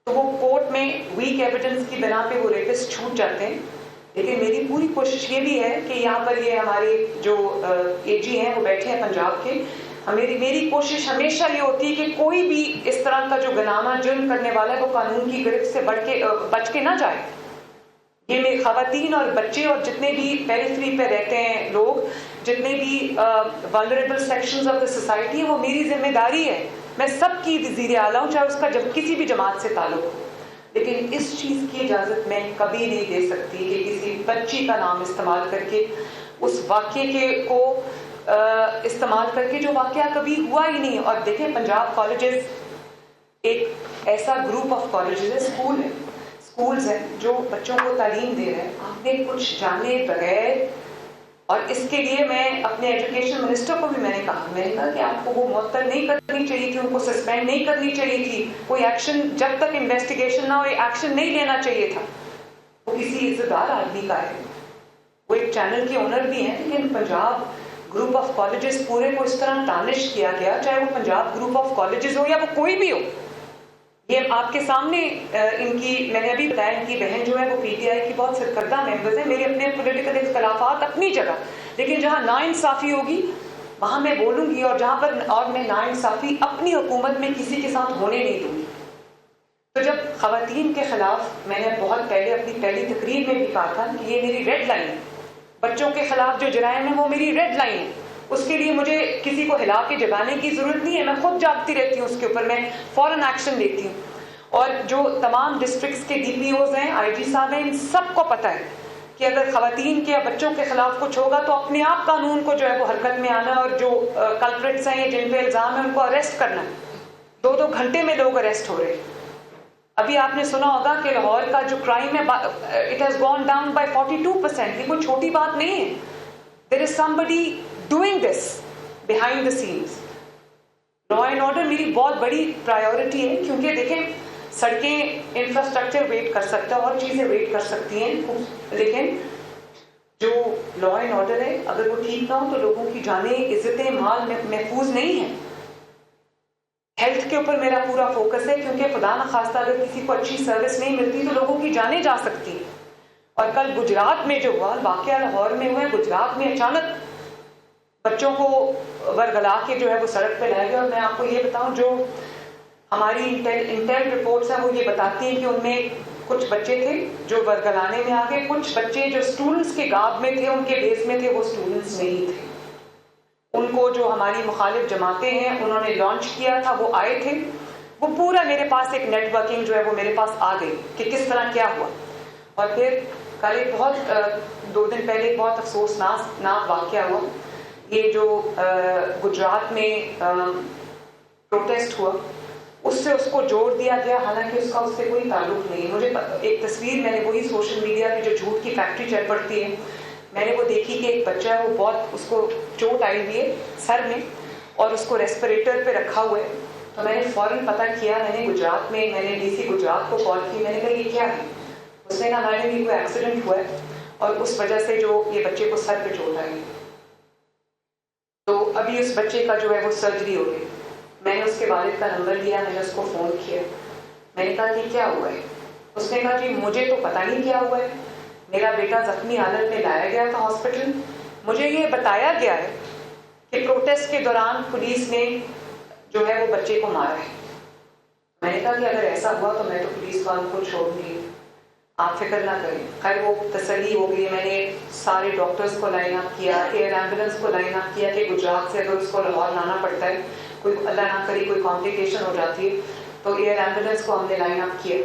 تو وہ کورٹ میں ویک ایویڈنس کی بنا پہ وہ ریپسٹ چھوٹ جاتے ہیں. لیکن میری پوری کوشش یہ بھی ہے کہ یہاں پر یہ ہمارے جو اے جی ہیں وہ بیٹھے ہیں پنجاب کے, میری کوشش ہمیشہ یہ ہوتی ہے کہ کوئی بھی اس طرح کا جو گناہانہ جرم کرنے والا ہے وہ قانون کی گرفت سے بچ کے نہ جائے. یہ میری خواتین اور بچے اور جتنے بھی پیریفری پہ رہتے ہیں لوگ, جتنے بھی vulnerable sections of the society ہیں, وہ میری ذمہ داری ہے. میں سب کی وزیر اعلیٰ ہوں, چاہے اس کا کسی بھی جماعت سے تعلق ہو, لیکن اس چیز کی اجازت میں کبھی نہیں دے سکتی کہ کسی بچی کا نام استعمال کر کے اس واقعے کو استعمال کر کے جو واقعہ کبھی ہوا ہی نہیں. اور دیکھیں پنجاب کالجز ایک ایسا گروپ آف کالجز ہے, اسکولز ہیں جو بچوں کو تعلیم دے رہے ہیں. آپ نے کچھ جانے بغیر, اور اس کے لیے میں اپنے ایجوکیشن منسٹر کو بھی میں نے کہا کہ آپ کو وہ معطل نہیں کرنی چاہیے تھی, ان کو سسپینڈ نہیں کرنی چاہیے تھی, کوئی ایکشن جب تک انویسٹیگیشن نہ ہو ایکشن نہیں لینا چاہیے تھا. وہ کسی عزت دار آدمی کا ہے, وہ ایک چینل کے اونر بھی ہیں, لیکن پنجاب گروپ آف کالجز پورے کو اس طرح ٹارنش کیا گیا, چاہے وہ پنجاب گروپ آف کالجز ہو یا وہ کوئی بھی ہو. یہ آپ کے سامنے ان کی, میں نے ابھی بتایا, ان کی بہن جو ہے وہ پی ٹی آئی کی بہت سرکردہ ممبرز ہیں. میرے اپنے پولیٹیکل اختلافات اپنی جگہ, لیکن جہاں ناانصافی ہوگی وہاں میں بولوں گی, اور جہاں پر اور میں ناانصافی اپنی حکومت میں کسی کے ساتھ ہونے نہیں دوں گی. تو جب خواتین کے خلاف میں نے بہت پہلے اپنی پہلی تقریر میں بھی کہا تھا کہ یہ میری ریڈ لائن ہے, بچوں کے خلاف جو جرائم ہیں وہ میری ریڈ لائن ہے, اس کے لیے مجھے کسی کو ہلا کے جگانے کی ضرورت نہیں ہے, میں خود جاگتی رہتی ہوں اس کے اوپر, میں فوراً ایکشن لیتی ہوں. اور جو تمام ڈسٹرکٹس کے ڈی پی اوز ہیں, آئی جی صاحب ہیں, ان سب کو پتہ ہے کہ اگر خواتین کے یا بچوں کے خلاف کچھ ہوگا تو اپنے آپ قانون کو جو ہے وہ حرکت میں آنا, اور جو کلپریٹس ہیں یا جن پہ الزام ہے ان کو اریسٹ کرنا. 2 گھنٹے میں لوگ اریسٹ ہو رہے ہیں. ابھی آپ نے سنا ہوگا کہ لاہور کا جو کرائم ہے it has gone down by 42%. یہ کوئی چھوٹی بات نہیں ہے. There is somebody doing this behind the scenes. Law and order میری بہت بڑی پرائیورٹی ہے, کیونکہ دیکھیں سڑکیں, انفراسٹرکچر ویٹ کر سکتا ہے, اور چیزیں ویٹ کر سکتی ہیں, لیکن جو لا اینڈ آرڈر ہے اگر وہ ٹھیک نہ ہو تو لوگوں کی جانیں, عزتیں, مال محفوظ نہیں ہیں. ہیلتھ کے اوپر میرا پورا فوکس ہے, کیونکہ خدا نخواستہ اگر کسی کو اچھی سروس نہیں ملتی تو لوگوں کی جانیں جا سکتی ہیں. اور کل گجرات میں جو ہوا واقعہ, لاہور میں ہوا ہے, گجرات میں اچانک بچوں کو ورگلا کے جو ہے وہ سڑک پہ لایا گیا. اور میں آپ کو یہ بتاؤں, جو ہماری انٹیل رپورٹس ہیں وہ یہ بتاتی ہیں کہ ان میں کچھ بچے تھے جو ورگلانے میں آ گئے, کچھ بچے جو اسٹوڈنٹس کے گاب میں تھے, ان کے بیس میں تھے, وہ اسٹوڈنٹس نہیں تھے. ان کو جو ہماری مخالف جماعتیں ہیں انہوں نے لانچ کیا تھا, وہ آئے تھے, وہ پورا میرے پاس ایک نیٹ ورکنگ جو ہے وہ میرے پاس آ گئی کہ کس طرح کیا ہوا. اور پھر کل ایک بہت 2 دن پہلے ایک بہت افسوسناک واقعہ ہوا. یہ جو گجرات میں پروٹیسٹ ہوا, اس سے اس کو جوڑ دیا گیا, حالانکہ اس کا اس سے کوئی تعلق نہیں. مجھے ایک تصویر, میں نے وہی سوشل میڈیا پہ جو جھوٹ کی فیکٹری چل پڑتی ہے, میں نے وہ دیکھی کہ ایک بچہ ہے, وہ بہت, اس کو چوٹ آئی ہوئی ہے سر میں, اور اس کو ریسپریٹر پہ رکھا ہوا ہے. تو میں نے فوراً پتہ کیا, میں نے گجرات میں, میں نے ڈی سی گجرات کو کال کی, میں نے کہا یہ کیا ہے. اس نے کہا ہمارے بھی کوئی ایکسیڈنٹ ہوا ہے اور اس وجہ سے جو یہ بچے کو سر پہ چوٹ آئی. تو ابھی اس بچے کا جو ہے وہ سرجری ہو گئی. میں نے اس کے والد کا نمبر لیا, میں نے اس کو فون کیا, میں نے کہا کہ کیا ہوا ہے. اس نے کہا جی مجھے تو پتہ نہیں کیا ہوا ہے, میرا بیٹا زخمی حالت میں لایا گیا تھا ہاسپٹل, مجھے یہ بتایا گیا ہے کہ پروٹیسٹ کے دوران پولیس نے جو ہے وہ بچے کو مارا ہے. میں نے کہا کہ اگر ایسا ہوا تو میں تو پولیس والوں کو چھوڑ دی, آپ فکر نہ کریں. خیر وہ تسلی ہو گئی. میں نے سارے ڈاکٹرز کو لائن اپ کیا, ایئر ایمبولینس کو لائن اپ کیا کہ گجرات سے اگر اس کو لاہور لانا پڑتا ہے, کوئی اللہ نہ کرے کوئی کمپلیکیشن ہو جاتی ہے, تو ایئر ایمبولینس کو ہم نے لائن اپ کیا.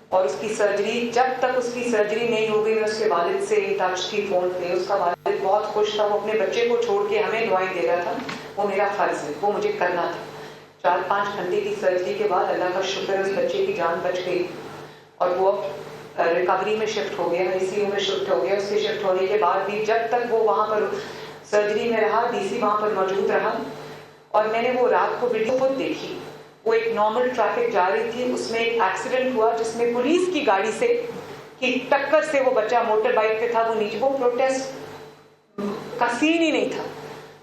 اور اس کی سرجری, جب تک اس کی سرجری نہیں ہو گئی میں اس کے والد سے ان ٹچ تھی فون پہ. اس کا والد بہت خوش تھا, وہ اپنے بچے کو چھوڑ کے ہمیں دعائیں دے رہا تھا. وہ میرا فرض ہے, وہ مجھے کرنا تھا. 4-5 گھنٹے کی سرجری کے بعد اللہ کا شکر ہے اس بچے کی جان بچ گئی, اور وہ ریکوری میں شفٹ ہو گیا, آئی سی یو میں شفٹ ہو گیا. اس کے شفٹ ہونے کے بعد بھی جب تک وہ وہاں پر سرجری میں رہا, ڈی سی وہاں پر موجود رہا. اور میں نے وہ رات کو ویڈیو خود دیکھی, وہ ایک نارمل ٹریفک جا رہی تھی, اس میں ایک ایکسیڈنٹ ہوا جس میں پولیس کی گاڑی سے کی ٹکر سے وہ بچہ موٹر بائک پہ تھا, وہ نیچے, وہ پروٹیسٹ کا سین ہی نہیں تھا.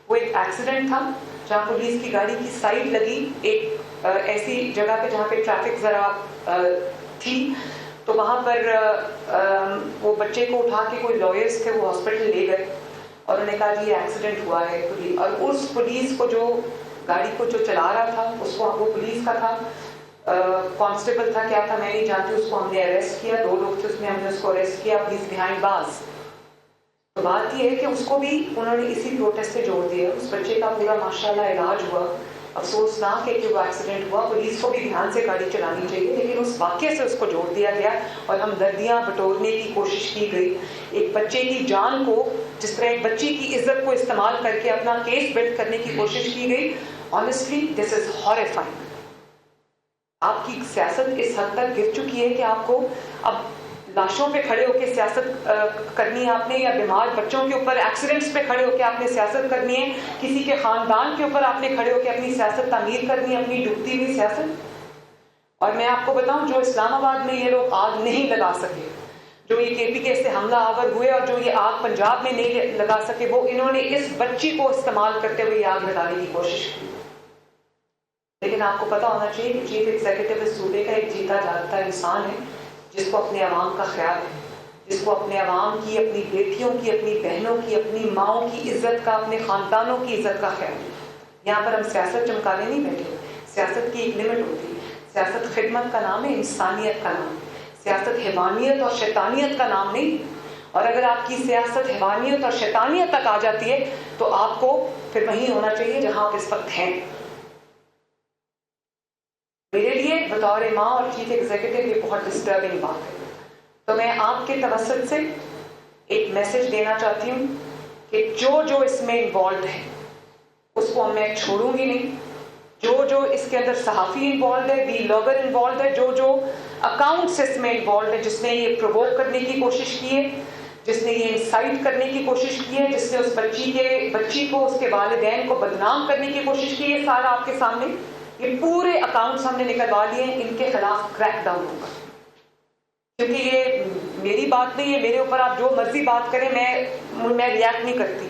وہ ایک ایکسیڈنٹ تھا جہاں پولیس کی گاڑی کی سائڈ لگی ایک ایسی جگہ پہ جہاں پہ ٹریفک ذرا تھی, تو وہاں پر وہ بچے کو اٹھا کے کوئی لائرس تھے وہ ہاسپٹل لے گئے اور انہوں نے کہا جی یہ ایکسیڈنٹ ہوا ہے. اور اس پولیس کو جو گاڑی کو جو چلا رہا تھا اس کو وہ پولیس کا تھا, کانسٹیبل تھا کیا تھا میں نہیں جانتی, اس کو ہم نے اریسٹ کیا. 2 لوگ تھے اس میں, ہم نے اس کو اریسٹ کیا. Police behind bars. تو بات یہ ہے کہ اس کو بھی انہوں نے اسی پروٹیسٹ سے جوڑ دیا. اس بچے کا پورا ماشاءاللہ علاج ہوا. افسوسناک ہے کہ وہ ایکسیڈنٹ ہوا. پولیس کو بھی دھیان سے گاڑی چلانی چاہیے, لیکن اس واقعے سے اس کو جوڑ دیا گیا اور ہمدردیاں بٹورنے کی کوشش کی گئی. ایک بچے کی جان کو, جس طرح ایک بچی کی عزت کو استعمال کر کے اپنا کیس بلڈ کرنے کی کوشش کی گئی. آنیسٹلی دس از ہاریفائنگ. آپ کی سیاست اس حد تک گر چکی ہے کہ آپ کو اب لاشوں پہ کھڑے ہو کے سیاست کرنی ہے آپ نے, یا بیمار بچوں کے اوپر ایکسیڈنٹس پہ کھڑے ہو کے آپ نے سیاست کرنی ہے, کسی کے خاندان کے اوپر آپ نے کھڑے ہو کے اپنی سیاست تعمیر کرنی ہے, اپنی ڈوبتی ہوئی سیاست. اور میں آپ کو بتاؤں, جو اسلام آباد میں یہ لوگ آگ نہیں لگا سکے, جو یہ KPK سے حملہ آور ہوئے اور جو یہ آگ پنجاب میں نہیں لگا سکے, وہ انہوں نے اس بچی کو استعمال کرتے ہوئے یہ آگ لگانے کی کوشش کی. لیکن آپ کو پتا ہونا چاہیے کہ چیف ایگزیکٹو اس صوبے کا ایک جیتا جاگتا انسان ہے, جس کو اپنے عوام کا خیال ہے, جس کو اپنے عوام کی, اپنی بیٹیوں کی, اپنی بہنوں کی, اپنی ماؤں کی عزت کا, اپنے خاندانوں کی عزت کا خیال ہے. یہاں پر ہم سیاست چمکانے نہیں بیٹھے. سیاست کی ایک لمٹ ہوتی ہے. سیاست خدمت کا نام ہے, انسانیت کا نام ہے. سیاست حیوانیت اور شیطانیت کا نام نہیں. اور اگر آپ کی سیاست حیوانیت اور شیطانیت تک آ جاتی ہے تو آپ کو پھر وہیں ہونا چاہیے جہاں آپ اس وقت ہیں. میرے لیے بطور ماں اور چیف ایگزیکٹو یہ بہت ڈسٹربنگ بات ہے. تو میں آپ کے توسط سے ایک میسج دینا چاہتی ہوں کہ جو اس میں انوالوڈ ہے اس کو میں چھوڑوں گی نہیں. جو اس کے اندر صحافی انوالوڈ ہے, ولاگر انوالوڈ ہے, جو اکاؤنٹس اس میں انوالوڈ ہے, جس نے یہ پرووک کرنے کی کوشش کی ہے, جس نے یہ انسائٹ کرنے کی کوشش کی ہے, جس نے اس بچی کو اس کے والدین کو بدنام کرنے کی کوشش کی ہے, سارا آپ کے سامنے یہ پورے اکاؤنٹس ہم نے نکلوا لیے ہیں. ان کے خلاف کریک ڈاؤن ہوگا, کیونکہ یہ میری بات نہیں ہے. میرے اوپر آپ جو مرضی بات کریں, میں ریئیکٹ نہیں کرتی.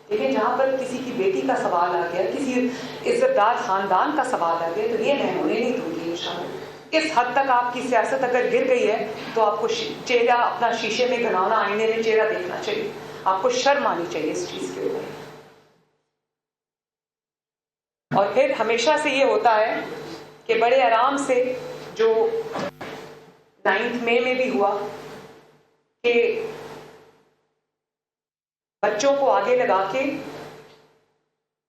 لیکن جہاں پر کسی کی بیٹی کا سوال آ گیا, کسی عزت دار خاندان کا سوال آ گیا, تو یہ میں ہونے نہیں دوں گی انشاءاللہ. اس حد تک آپ کی سیاست اگر گر گئی ہے تو آپ کو چہرہ اپنا شیشے میں گنانا, آئینے میں چہرہ دیکھنا چاہیے. آپ کو شرم آنی چاہیے اس چیز کے اوپر. اور پھر ہمیشہ سے یہ ہوتا ہے کہ بڑے آرام سے, جو 9 مئی میں بھی ہوا, کہ بچوں کو آگے لگا کے,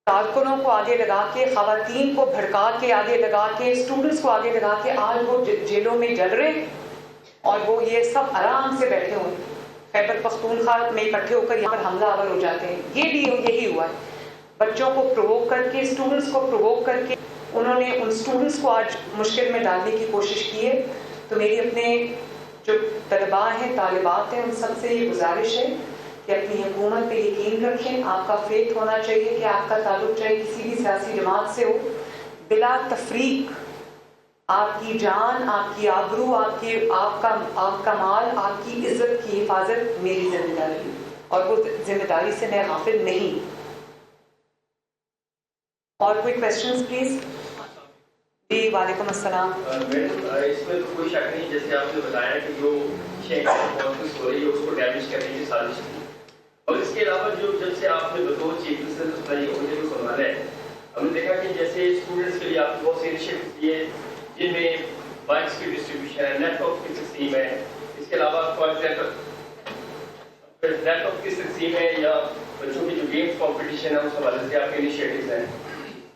کارکنوں کو آگے لگا کے, خواتین کو بھڑکا کے آگے لگا کے, اسٹوڈنٹس کو آگے لگا کے آج وہ جیلوں میں جل رہے اور وہ یہ سب آرام سے بیٹھے ہوئے خیبر پختونخوا میں اکٹھے ہو کر یہاں پر حملہ آور ہو جاتے ہیں. یہ بھی یہی ہوا ہے. بچوں کو پرووک کر کے, اسٹوڈنٹس کو پرووک کر کے انہوں نے ان اسٹوڈنٹس کو آج مشکل میں ڈالنے کی کوشش کی ہے. تو میری اپنے جو طلباء ہیں, طالبات ہیں, ان سب سے یہ گزارش ہے کہ اپنی حکومت پہ یقین رکھیں. آپ کا فیتھ ہونا چاہیے کہ آپ کا تعلق چاہے کسی بھی سیاسی جماعت سے ہو, بلا تفریق آپ کی جان, آپ کی آبرو, آپ کا مال, آپ کی عزت کی حفاظت میری ذمہ داری ہے, اور وہ ذمہ داری سے میں غافل نہیں. اور کوئی کوشچنز پلیز؟ جی وعلیکم السلام. میڈم اس میں تو کوئی شک نہیں, جیسے آپ نے بتایا کہ جو شہر ہو رہی ہے اس کو ڈیمیج کرنے کی سازش تھی. اور اس کے علاوہ جب سے آپ نے بطور چیف منسٹر اپنا یہ عہدے کو سنبھالا ہے, ہم نے دیکھا کہ جیسے اسٹوڈنٹس کے لیے آپ نے بہت سے انیشیٹو دیے, جن میں بائکس کی ڈسٹریبیوشن ہے, لیپ ٹاپ کی تقسیم ہے, اس کے علاوہ فار ایگزامپل لیپ ٹاپ کی تقسیم ہے, یا بچوں کی جو گیمس کمپٹیشن ہے اس حوالے سے آپ کے انیشیٹوز ہیں.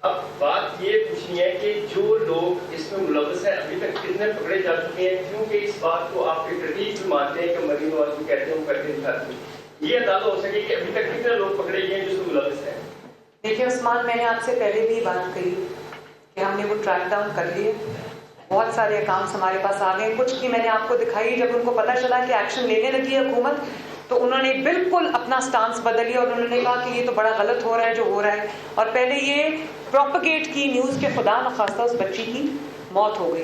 اب بات یہ پوچھنی ہے کہ جو لوگ اس میں ملوث ہیں ابھی تک کتنے پکڑے جا چکے ہیں, کیونکہ اس بات کو آپ کے کرٹیک بھی مانتے ہیں کہ مریم نواز کو کہتے ہیں وہ کر کے دکھاتے ہیں. یہ اندازہ ہو سکے کہ ابھی تک کتنے لوگ پکڑے گئے ہیں جو اس میں ملوث ہیں؟ دیکھیے عثمان, میں نے آپ سے پہلے بھی بات کہی کہ ہم نے وہ ٹریک ڈاؤن کر لیے. بہت سارے اکاؤنٹس ہمارے پاس آ گئے. کچھ کی میں نے آپ کو دکھائی, جب ان کو پتہ چلا کہ ایکشن لینے لگی ہے حکومت, تو انہوں نے بالکل اپنا سٹانس بدل لیا, اور انہوں نے کہا کہ یہ تو بڑا غلط ہو رہا ہے جو ہو رہا ہے. اور پہلے یہ پروپیگیٹ کی نیوز کے خدا نخواستہ اس بچی کی موت ہو گئی.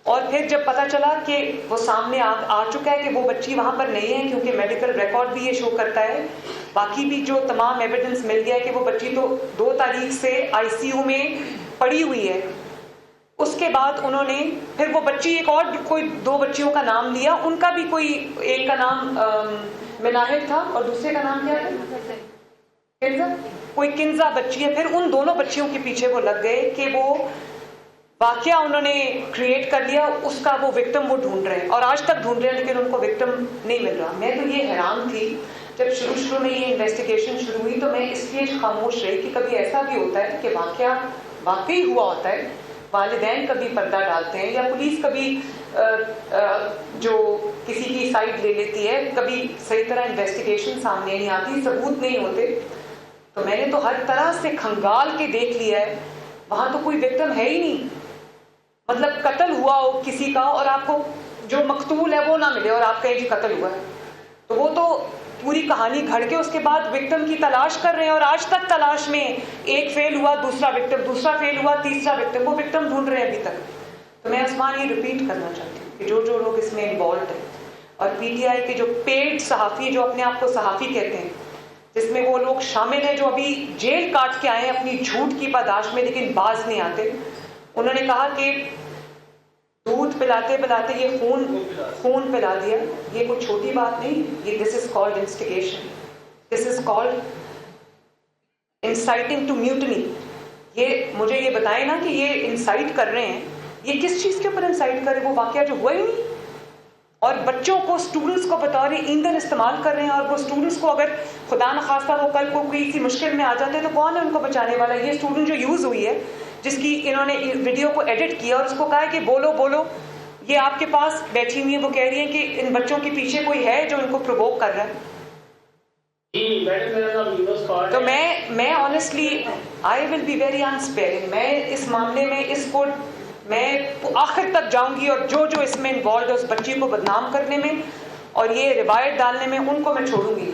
اور پھر جب پتہ چلا کہ وہ سامنے آ چکا ہے کہ وہ بچی وہاں پر نہیں ہے, کیونکہ میڈیکل ریکارڈ بھی یہ شو کرتا ہے, باقی بھی جو تمام ایویڈنس مل گیا ہے کہ وہ بچی تو 2 تاریخ سے ICU میں پڑی ہوئی ہے. اس کے بعد انہوں نے پھر وہ بچی ایک اور کوئی 2 بچیوں کا نام لیا, ان کا بھی کوئی ایک کا نام مناہر تھا اور دوسرے کا نام کیا تھا, کنزا, کوئی کنزا بچی ہے. پھر ان دونوں بچیوں کے پیچھے وہ لگ گئے کہ وہ واقعہ انہوں نے کریٹ کر لیا, اس کا وہ وکٹم وہ ڈھونڈ رہے ہیں اور آج تک ڈھونڈ رہے ہیں, لیکن ان کو وکٹم نہیں مل رہا. میں تو یہ حیران تھی جب شروع میں یہ انویسٹیگیشن شروع ہوئی, تو میں اس لیے خاموش رہی کہ کبھی ایسا بھی ہوتا ہے کہ واقعہ واقعی ہوا ہوتا ہے, والدین کبھی پردہ ڈالتے ہیں یا پولیس کبھی جو کسی کی سائڈ لے لیتی ہے, کبھی صحیح طرح انویسٹیگیشن سامنے نہیں آتی, ثبوت نہیں ہوتے. تو میں نے تو ہر طرح سے کھنگال کے دیکھ لیا ہے, وہاں تو کوئی وکٹم ہے ہی نہیں. مطلب قتل ہوا ہو کسی کا اور آپ کو جو مقتول ہے وہ نہ ملے اور آپ کہیں جی قتل ہوا ہے, تو وہ تو پوری کہانی گھڑ کے اس کے بعد وکٹم کی تلاش کر رہے ہیں, اور آج تک تلاش میں ایک فیل ہوا, دوسرا وکٹم, دوسرا فیل ہوا, تیسرا وکٹم, وہ وکٹم ڈھونڈ رہے ہیں ابھی تک. تو میں عثمان یہ ریپیٹ کرنا چاہتی ہوں کہ جو لوگ اس میں انوالوڈ ہیں, اور پی ٹی آئی کے جو پیڈ صحافی جو اپنے آپ کو صحافی کہتے ہیں, جس میں وہ لوگ شامل ہیں جو ابھی جیل کاٹ کے آئے ہیں اپنی جھوٹ کی پاداش میں لیکن باز نہیں آتے. انہوں نے کہا کہ دودھ پلاتے پلاتے یہ خون پلا دیا, یہ کوئی چھوٹی بات نہیں, یہ this is called instigation, this is called inciting to mutiny. یہ مجھے یہ بتائیں نا کہ یہ انسائٹ کر رہے ہیں, یہ کس چیز کے اوپر انسائٹ کر رہے ہیں؟ وہ واقعہ جو ہوا ہی نہیں, اور بچوں کو, اسٹوڈنٹس کو بطور ایندھن استعمال کر رہے ہیں, اور وہ اسٹوڈنٹس کو اگر خدا نخواستہ وہ کل کو کسی مشکل میں آ جاتے ہیں تو کون ہے ان کو بچانے والا؟ یہ اسٹوڈنٹ جو یوز ہوئی ہے, جس کی انہوں نے ویڈیو کو ایڈٹ کیا اور اس کو کہا ہے کہ بولو بولو, یہ آپ کے پاس بیٹھی ہوئی ہیں, وہ کہہ رہی ہیں کہ ان بچوں کے پیچھے کوئی ہے جو ان کو پرووک کر رہا ہے. تو میں honestly I will be very inspiring. میں اس معاملے میں اس کو میں آخر تک جاؤں گی, اور جو اس میں انوالوڈ ہے اس بچی کو بدنام کرنے میں اور یہ روایت ڈالنے میں, ان کو میں چھوڑوں گی.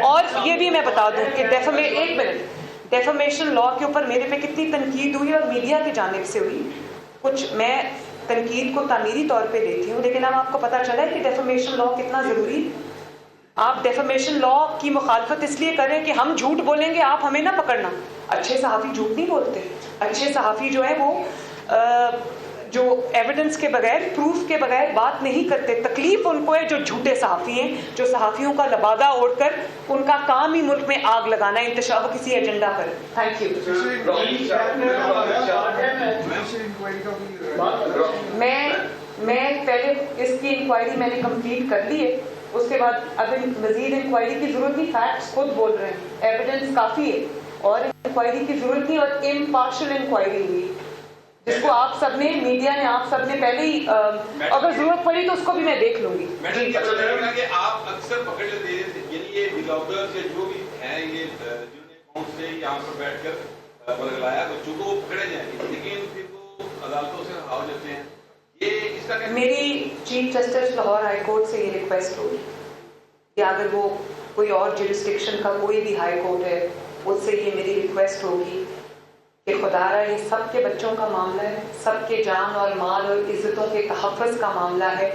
اور یہ بھی میں بتا دوں کہ ایک منٹ, ڈیفیمیشن لا کے اوپر میرے پہ کتنی تنقید ہوئی اور میڈیا کی جانب سے ہوئی. کچھ میں تنقید کو تعمیری طور پہ لیتی ہوں, لیکن اب آپ کو پتہ چلا ہے کہ ڈیفیمیشن لا کتنا ضروری. آپ ڈیفیمیشن لا کی مخالفت اس لیے کریں کہ ہم جھوٹ بولیں گے, آپ ہمیں نہ پکڑنا. اچھے صحافی جھوٹ نہیں بولتے. اچھے صحافی جو ہے وہ جو ایویڈنس کے بغیر, پروف کے بغیر بات نہیں کرتے. تکلیف ان کو ہے جو جھوٹے صحافی ہیں, جو صحافیوں کا لبادہ اوڑھ کر ان کا کام ہی ملک میں آگ لگانا, انتشار کسی ایجنڈا پر. Thank you. میں پہلے اس کی انکوائری میں نے کمپلیٹ کر لی ہے, اس کے بعد اب مزید انکوائری کی ضرورت نہیں. فیکٹس خود بول رہے ہیں, ایویڈنس کافی ہے, اور انکوائری کی ضرورت نہیں. اور امپارشل انکوائری ہوئی جس کو آپ سب نے, میڈیا نے, آپ سب نے پہلے ہی, اگر ضرورت پڑی تو اس کو بھی میں دیکھ لوں گی. کہ آپ اکثر پکڑ لیتے ہیں, یعنی یہ بلاگرز جو بھی ہیں, یہ جنہوں نے فون سے یہاں پر بیٹھ کر بلگلایا بچوں کو, وہ پکڑے جائیں گے, لیکن پھر وہ عدالتوں سے رہا ہو جاتے ہیں. میری chief justice Lahore high court سے یہ ریکویسٹ ہوگی کہ اگر وہ کوئی اور جورسڈکشن کا کوئی بھی ہائی کورٹ ہے, اس سے یہ میری ریکویسٹ ہوگی کہ خدا را یہ سب کے بچوں کا معاملہ ہے, سب کے جان اور مال اور عزتوں کے تحفظ کا معاملہ ہے.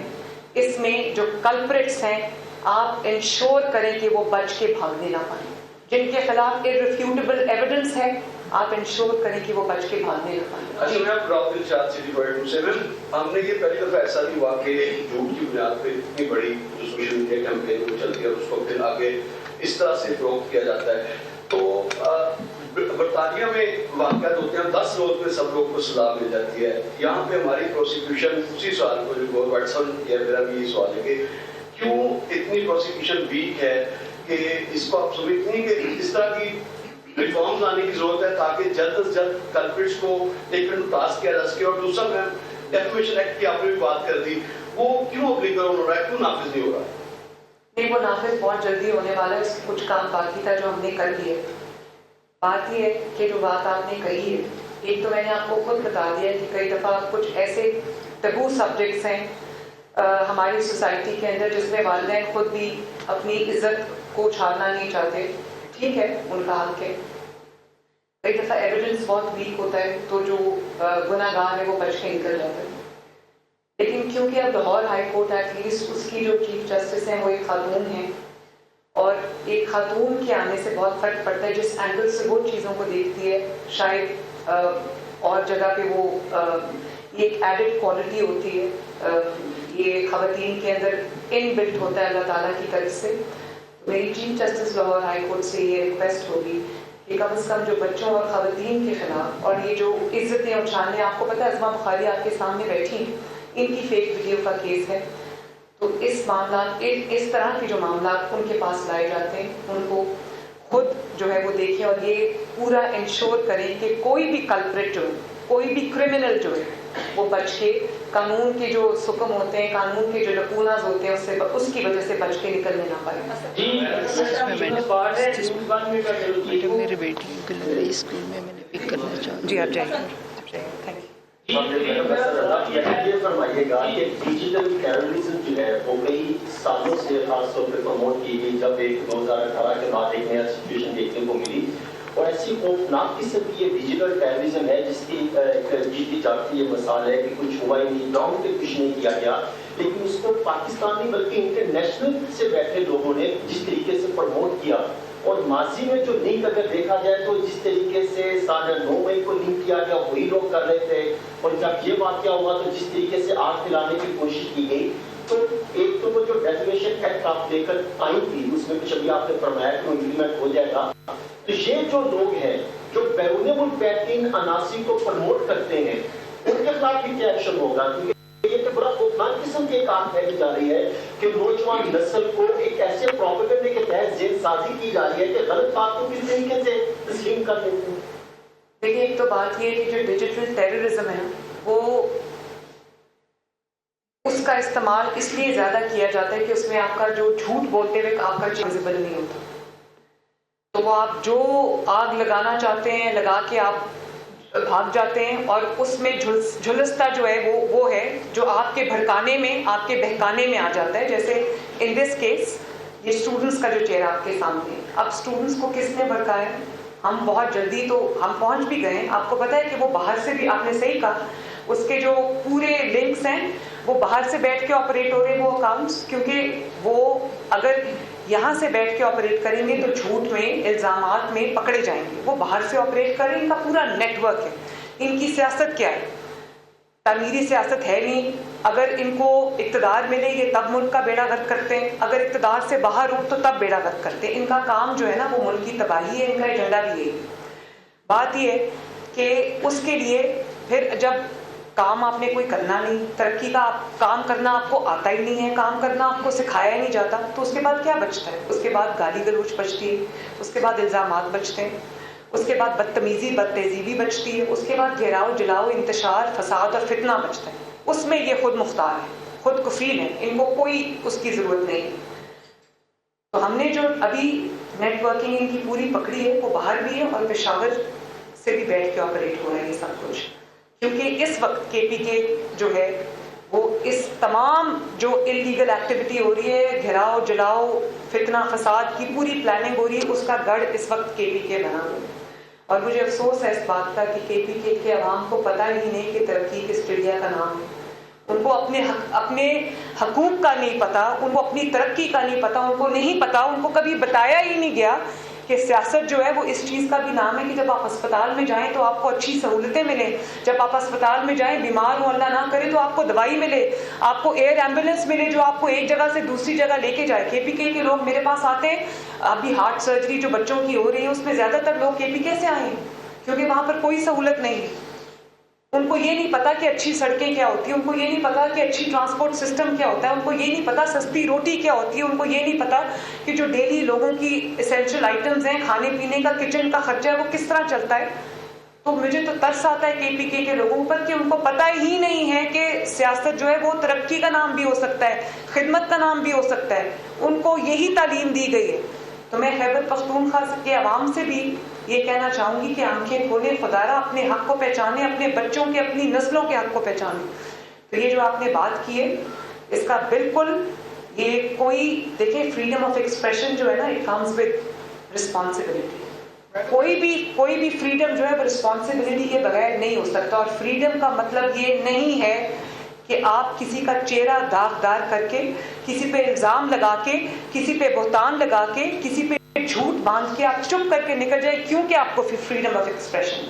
اس میں جو کلپریٹس ہیں آپ انشور کریں کہ وہ بچ کے بھاگنے نہ پائیں. جن کے خلاف irrefutable ایویڈنس ہے آپ انشور کریں کہ وہ بچ کے بھاگنے نہ پائیں. اچھا میں پراپل چارج سٹی بوائے سے ہم نے یہ پہلی دفعہ ایسا نہیں ہوا کہ جھوٹ کی بنیاد پہ اتنی بڑی جو سوشل میڈیا کیمپین میں چلتی ہے اس کو پھر آگے اس طرح سے فروغ کیا جاتا ہے. تو برطانیہ میں واقعات ہوتے ہیں 10 روز میں سب لوگوں کو سزا مل جاتی ہے. یہاں پہ ہماری پروسیکیوشن اسی سوال کو جو گور واٹسن یا میرا بھی یہ سوال ہے کہ کیوں اتنی پروسیکیوشن ویک ہے, کہ اس کو آپ سمجھتے ہیں کہ اس طرح کی ریفارمز آنے کی ضرورت ہے تاکہ جلد از جلد کلپریٹس کو ٹیکن ٹاسک کیا جا سکے. اور دوسرا میں ڈیفیمیشن ایکٹ کی آپ نے بھی بات کر دی, وہ کیوں اپلیکیبل ہو رہا ہے, کیوں نافذ نہیں ہو رہا ہے؟ نہیں, وہ نافذ بہت جلدی ہونے والا ہے. کچھ کام باقی تھا جو ہم نے کر لیے. بات یہ ہے کہ جو بات آپ نے کہی ہے, ایک تو میں نے آپ کو خود بتا دیا کہ کئی دفعہ کچھ ایسے ٹیبو سبجیکٹس ہیں ہماری سوسائٹی کے اندر جس میں والدین خود بھی اپنی عزت کو چھاڑنا نہیں چاہتے. ٹھیک ہے, ان کا حق ہے. کئی دفعہ ایویڈنس بہت ویک ہوتا ہے تو جو گناہ گار ہے وہ بچ کے نکل جاتا ہے. لیکن کیونکہ اب Lahore high court at least اس کی جو چیف جسٹس ہیں وہ ایک خاتون ہیں, اور ایک خاتون کے آنے سے بہت فرق پڑتا ہے جس اینگل سے وہ چیزوں کو دیکھتی ہے. شاید اور جگہ پہ وہ یہ ایک ایڈڈ کوالٹی ہوتی ہے، یہ خواتین کے اندر ان بلٹ ہوتا ہے اللہ تعالیٰ کی طرف سے. میری chief justice Lahore high court سے یہ ریکویسٹ ہوگی کہ کم از کم جو بچوں اور خواتین کے خلاف اور یہ جو عزتیں اچھالنے، آپ کو پتہ ہے ازما بخاری آپ کے سامنے بیٹھی ہیں، ان کی فیک ویڈیو کا کیس ہے. تو اس معاملات، اس طرح کے جو معاملات ان کے پاس لائے جاتے ہیں ان کو خود جو ہے وہ دیکھیں اور یہ پورا انشور کریں کہ کوئی بھی کلپریٹ جو ہے، کوئی بھی کرمنل جو ہے وہ بچ کے قانون کے جو حکم ہوتے ہیں، قانون کے جو لکوناز ہوتے ہیں اس کی وجہ سے بچ کے نکلنے نہ پائے. میڈم میری بیٹی کو لگ رہی اسکول میں نے پک کرنا چاہوں. جی آپ جائیے. Thank you. یہ فرمائیے گا کہ ڈیجیٹل ٹیررزم جو ہے وہ کئی سالوں سے خاص طور پہ پروموٹ کی گئی، جب ایک 2018 کے بعد ایک نیا سچویشن دیکھنے کو ملی، اور ایسی خوفناک قسم کی یہ ڈیجیٹل ٹیررزم ہے جس کی جیتی جاتی یہ مثال ہے کہ کچھ ہوا ہی نہیں، گراؤنڈ پہ کچھ نہیں کیا گیا، لیکن اس کو پاکستان نہیں بلکہ انٹرنیشنل سے بیٹھے لوگوں نے جس طریقے سے پروموٹ کیا. اور ماضی میں جو لنک اگر دیکھا جائے تو جس طریقے سے سال 9 مئی کو لنک کیا گیا وہی لوگ کر رہے تھے، اور جب یہ واقعہ ہوا تو جس طریقے سے آگ پھیلانے کی کوشش کی گئی. تو ایک تو وہ جو ڈیفینیشن ایکٹ آپ لے کر آئی تھی اس میں کچھ ابھی آپ نے فرمایا کہ وہ امپلیمنٹ ہو جائے گا. تو یہ جو لوگ ہیں جو بیرون ملک بیٹھین عناصر کو پروموٹ کرتے ہیں ان کے خلاف بھی کیا ایکشن ہوگا؟ کیونکہ یہ تو بڑا خوفناک قسم کی کام پھیلی جا رہی ہے کہ نوجوان نسل کو ایک ایسے پروپیگنڈے کے تحت ذہن سازی کی جا رہی ہے کہ غلط بات کو کس طریقے سے تسلیم کر دیتے ہیں. دیکھیے ایک تو بات یہ ہے کہ جو ڈیجیٹل ٹیررزم ہے وہ اس کا استعمال اس لیے زیادہ کیا جاتا ہے کہ اس میں آپ کا جو جھوٹ بولتے ہوئے آپ کا ویزیبل نہیں ہوتا. تو وہ آپ جو آگ لگانا چاہتے ہیں لگا کے آپ بھاگ جاتے ہیں، اور اس میں جھلستا جو ہے وہ ہے جو آپ کے بھڑکانے میں، آپ کے بہکانے میں آ جاتا ہے. جیسے ان دس کیس یہ اسٹوڈنٹس کا جو چہرہ آپ کے سامنے ہے، اب اسٹوڈنٹس کو کس نے بھڑکایا؟ ہم بہت جلدی تو ہم پہنچ بھی گئے. آپ کو پتہ ہے کہ وہ باہر سے بھی، آپ نے صحیح کہا، اس کے جو پورے لنکس ہیں وہ باہر سے بیٹھ کے آپریٹ ہو رہے ہیں وہ اکاؤنٹس، کیونکہ وہ اگر یہاں سے بیٹھ کے آپریٹ کریں گے تو جھوٹ میں، الزامات میں پکڑے جائیں گے. وہ باہر سے آپریٹ کر رہے ہیں، ان کا پورا نیٹ ورک ہے. ان کی سیاست کیا ہے؟ تعمیری سیاست ہے نہیں. اگر ان کو اقتدار ملے یہ تب ملک کا بیڑا غرق کرتے ہیں، اگر اقتدار سے باہر ہو تو تب بیڑا غرق کرتے ہیں. ان کا کام جو ہے نا وہ ملک کی تباہی ہے، ان کا ایجنڈا بھی یہی. بات یہ ہے کہ اس کے لیے پھر جب کام آپ نے کوئی کرنا نہیں، ترقی کا کام کرنا آپ کو آتا ہی نہیں ہے، کام کرنا آپ کو سکھایا ہی نہیں جاتا، تو اس کے بعد کیا بچتا ہے؟ اس کے بعد گالی گلوچ بچتی ہے، اس کے بعد الزامات بچتے ہیں، اس کے بعد بدتمیزی بد تہذیبی بچتی ہے، اس کے بعد گھیراؤ جلاؤ انتشار فساد اور فتنہ بچتا ہے. اس میں یہ خود مختار ہے، خود کفیل ہے، ان کو کوئی اس کی ضرورت نہیں. تو ہم نے جو ابھی نیٹ ورکنگ ان کی پوری پکڑی ہے وہ باہر بھی ہے اور پشاور سے بھی بیٹھ کے آپریٹ ہو رہا ہے یہ سب کچھ. کیونکہ اس وقت کے پی کے جو ہے وہ اس تمام جو انلیگل ایکٹیویٹی ہو رہی ہے، گھیراؤ جلاؤ فتنہ فساد کی پوری پلاننگ ہو رہی ہے، اس کا گڑھ اس وقت کے پی کے بنا ہوا ہے. اور مجھے افسوس ہے اس بات کا کہ کے پی کے عوام کو پتہ ہی نہیں کہ ترقی کس چڑیا کا نام ہے. ان کو اپنے حقوق کا نہیں پتہ، ان کو اپنی ترقی کا نہیں پتہ، ان کو نہیں پتہ، ان کو کبھی بتایا ہی نہیں گیا کہ سیاست جو ہے وہ اس چیز کا بھی نام ہے کہ جب آپ اسپتال میں جائیں تو آپ کو اچھی سہولتیں ملیں، جب آپ اسپتال میں جائیں بیمار ہوں اللہ نہ کرے تو آپ کو دوائی ملے، آپ کو ایئر ایمبولینس ملے جو آپ کو ایک جگہ سے دوسری جگہ لے کے جائے. کے پی کے لوگ میرے پاس آتے ہیں، ابھی ہارٹ سرجری جو بچوں کی ہو رہی ہے اس میں زیادہ تر لوگ کے پی کے سے آئے ہیں کیونکہ وہاں پر کوئی سہولت نہیں. ان کو یہ نہیں پتا کہ اچھی سڑکیں کیا ہوتی ہیں، ان کو یہ نہیں پتا کہ اچھی ٹرانسپورٹ سسٹم کیا ہوتا ہے، ان کو یہ نہیں پتا سستی روٹی کیا ہوتی ہے، ان کو یہ نہیں پتا کہ جو ڈیلی لوگوں کی اسینشل آئٹمز ہیں، کھانے پینے کا کچن کا خرچہ ہے وہ کس طرح چلتا ہے. تو مجھے تو ترس آتا ہے کے پی کے لوگوں پر کہ ان کو پتہ ہی نہیں ہے کہ سیاست جو ہے وہ ترقی کا نام بھی ہو سکتا ہے، خدمت کا نام بھی ہو سکتا ہے. ان کو یہی تعلیم دی گئی ہے. تو میں خیبر پختونخوا کے عوام سے بھی یہ کہنا چاہوں گی کہ آنکھیں کھولیں، خدارا اپنے حق کو پہچانیں، اپنے بچوں کے، اپنی نسلوں کے حق کو پہچانیں. تو یہ جو آپ نے بات کی ہے اس کا بالکل یہ کوئی دیکھیں فریڈم آف ایکسپریشن جو ہے نا اٹ کمز ود رسپانسبلٹی. کوئی بھی فریڈم جو ہے وہ رسپانسبلٹی کے بغیر نہیں ہو سکتا. اور فریڈم کا مطلب یہ نہیں ہے کہ آپ کسی کا چہرہ داغدار کر کے، کسی پہ الزام لگا کے، کسی پہ بہتان لگا کے، کسی پہ جھوٹ باندھ کے آپ چپ کر کے نکل جائے کیونکہ آپ کو فریڈم آف ایکسپریشن.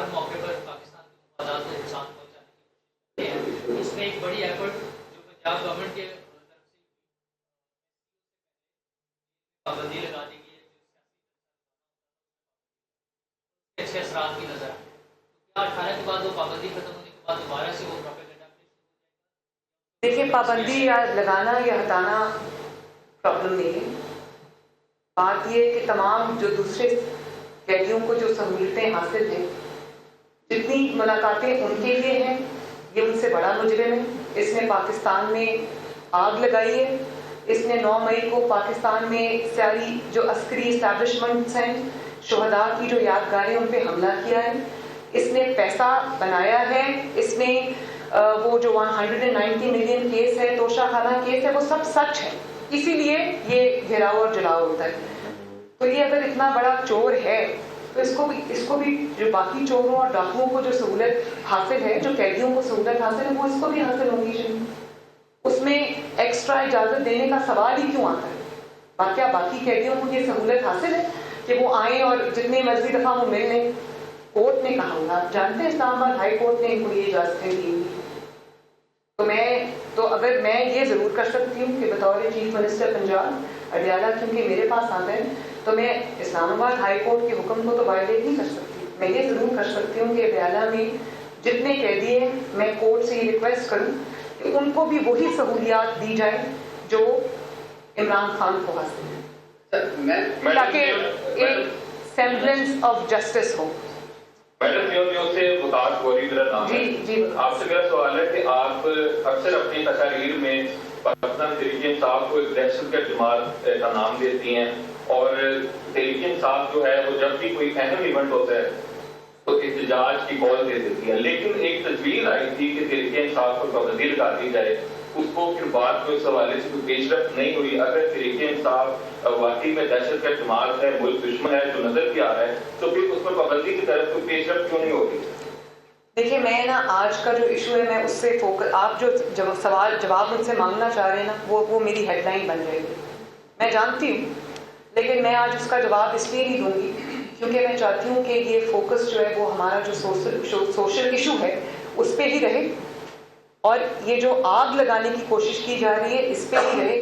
ہر موقع پر پاکستان کے مفادات کو نقصان پہنچانے کی کوشش کرتے ہیں. اس میں ایک بڑی ایفرٹ جو پنجاب گورنمنٹ کے طرف سے پابندی لگا دی گئی ہے جو اچھے اثرات کی نظر آئے. کیا 18 کے بعد وہ پابندی ختم ہونے کے بعد دوبارہ سے وہ پروپیگنڈا؟ دیکھیں پابندی یا لگانا یا ہٹانا پرابلم نہیں ہے. بات یہ ہے کہ تمام جو دوسرے قیدیوں کو جو سہولتیں حاصل ہیں, جتنی ملاقاتیں ان کے لیے ہیں, یہ ان سے بڑا مجرم ہے. اس نے پاکستان میں آگ لگائی ہے. اس نے 9 مئی کو پاکستان میں ساری جو عسکری اسٹیبلشمنٹس ہیں, شہداء کی جو یادگاریں, ان پہ حملہ کیا ہے. اس نے پیسہ بنایا ہے. اس نے وہ جو 190 ملین کیس ہے, توشہ خانہ کیس ہے, وہ سب سچ ہے. اسی لیے یہ گھیراؤ اور جلاؤ ہوتا ہے. تو یہ اگر اتنا بڑا چور ہے تو اس کو بھی جو باقی چوروں اور ڈاکوؤں کو جو سہولت حاصل ہے, جو قیدیوں کو سہولت حاصل ہے, وہ اس کو بھی حاصل ہوں گی. اس میں ایکسٹرا اجازت دینے کا سوال ہی کیوں آتا ہے؟ باقی قیدیوں کو یہ سہولت حاصل ہے کہ وہ آئیں اور جتنے مرضی دفعہ وہ مل لیں. کورٹ نے کہا ہوگا, آپ جانتے ہیں اسلام آباد ہائی کورٹ نے ان کو یہ اجازتیں دی. تو اگر میں یہ ضرور کر سکتی ہوں کہ بطور چیف منسٹر پنجاب اڈیالہ کیونکہ میرے پاس آتا ہے, تو میں اسلام آباد ہائی کورٹ کے حکم کو تو وائلیٹ نہیں کر سکتی. میں یہ ضرور کر سکتی ہوں کہ اڈیالہ میں جتنے قیدی ہیں, میں کورٹ سے یہ ریکویسٹ کروں کہ ان کو بھی وہی سہولیات دی جائیں جو عمران خان کو حاصل ہے, تاکہ ایک semblance of justice who. Madam سے متاث گوری میرا نام ہے. آپ سے میرا سوال ہے کہ آپ اکثر اپنی تقاریر میں پاکستان تحریک انصاف کو ایک دہشت گرد جماعت کا نام دیتی ہیں, اور تحریک انصاف جو ہے وہ جب بھی کوئی اہم ایونٹ ہوتا ہے تو احتجاج کی کال دے دیتی ہے. لیکن ایک تجویز آئی تھی کہ تحریک انصاف کو پابندی لگا دی جائے, اس کو پھر بعد میں اس حوالے سے کوئی پیش رفت نہیں ہوئی. اگر تحریک انصاف واقعی میں دہشت گرد جماعت ہے, ملک دشمن ہے, جو نظر بھی آ رہا ہے, تو پھر اس پر پابندی کی طرف کوئی پیش رفت کیوں نہیں ہوگی؟ دیکھیے میں نا آج کا جو ایشو ہے, میں اس سے آپ جو سوال جواب مجھ سے مانگنا چاہ رہے ہیں نا, وہ میری ہیڈ لائن بن جائے گی. میں جانتی ہوں, لیکن میں آج اس کا جواب اس لیے نہیں دوں گی کیونکہ میں چاہتی ہوں کہ یہ فوکس جو ہے وہ ہمارا جو سوشل ایشو ہے اس پہ ہی رہے, اور یہ جو آگ لگانے کی کوشش کی جا رہی ہے اس پہ ہی رہے.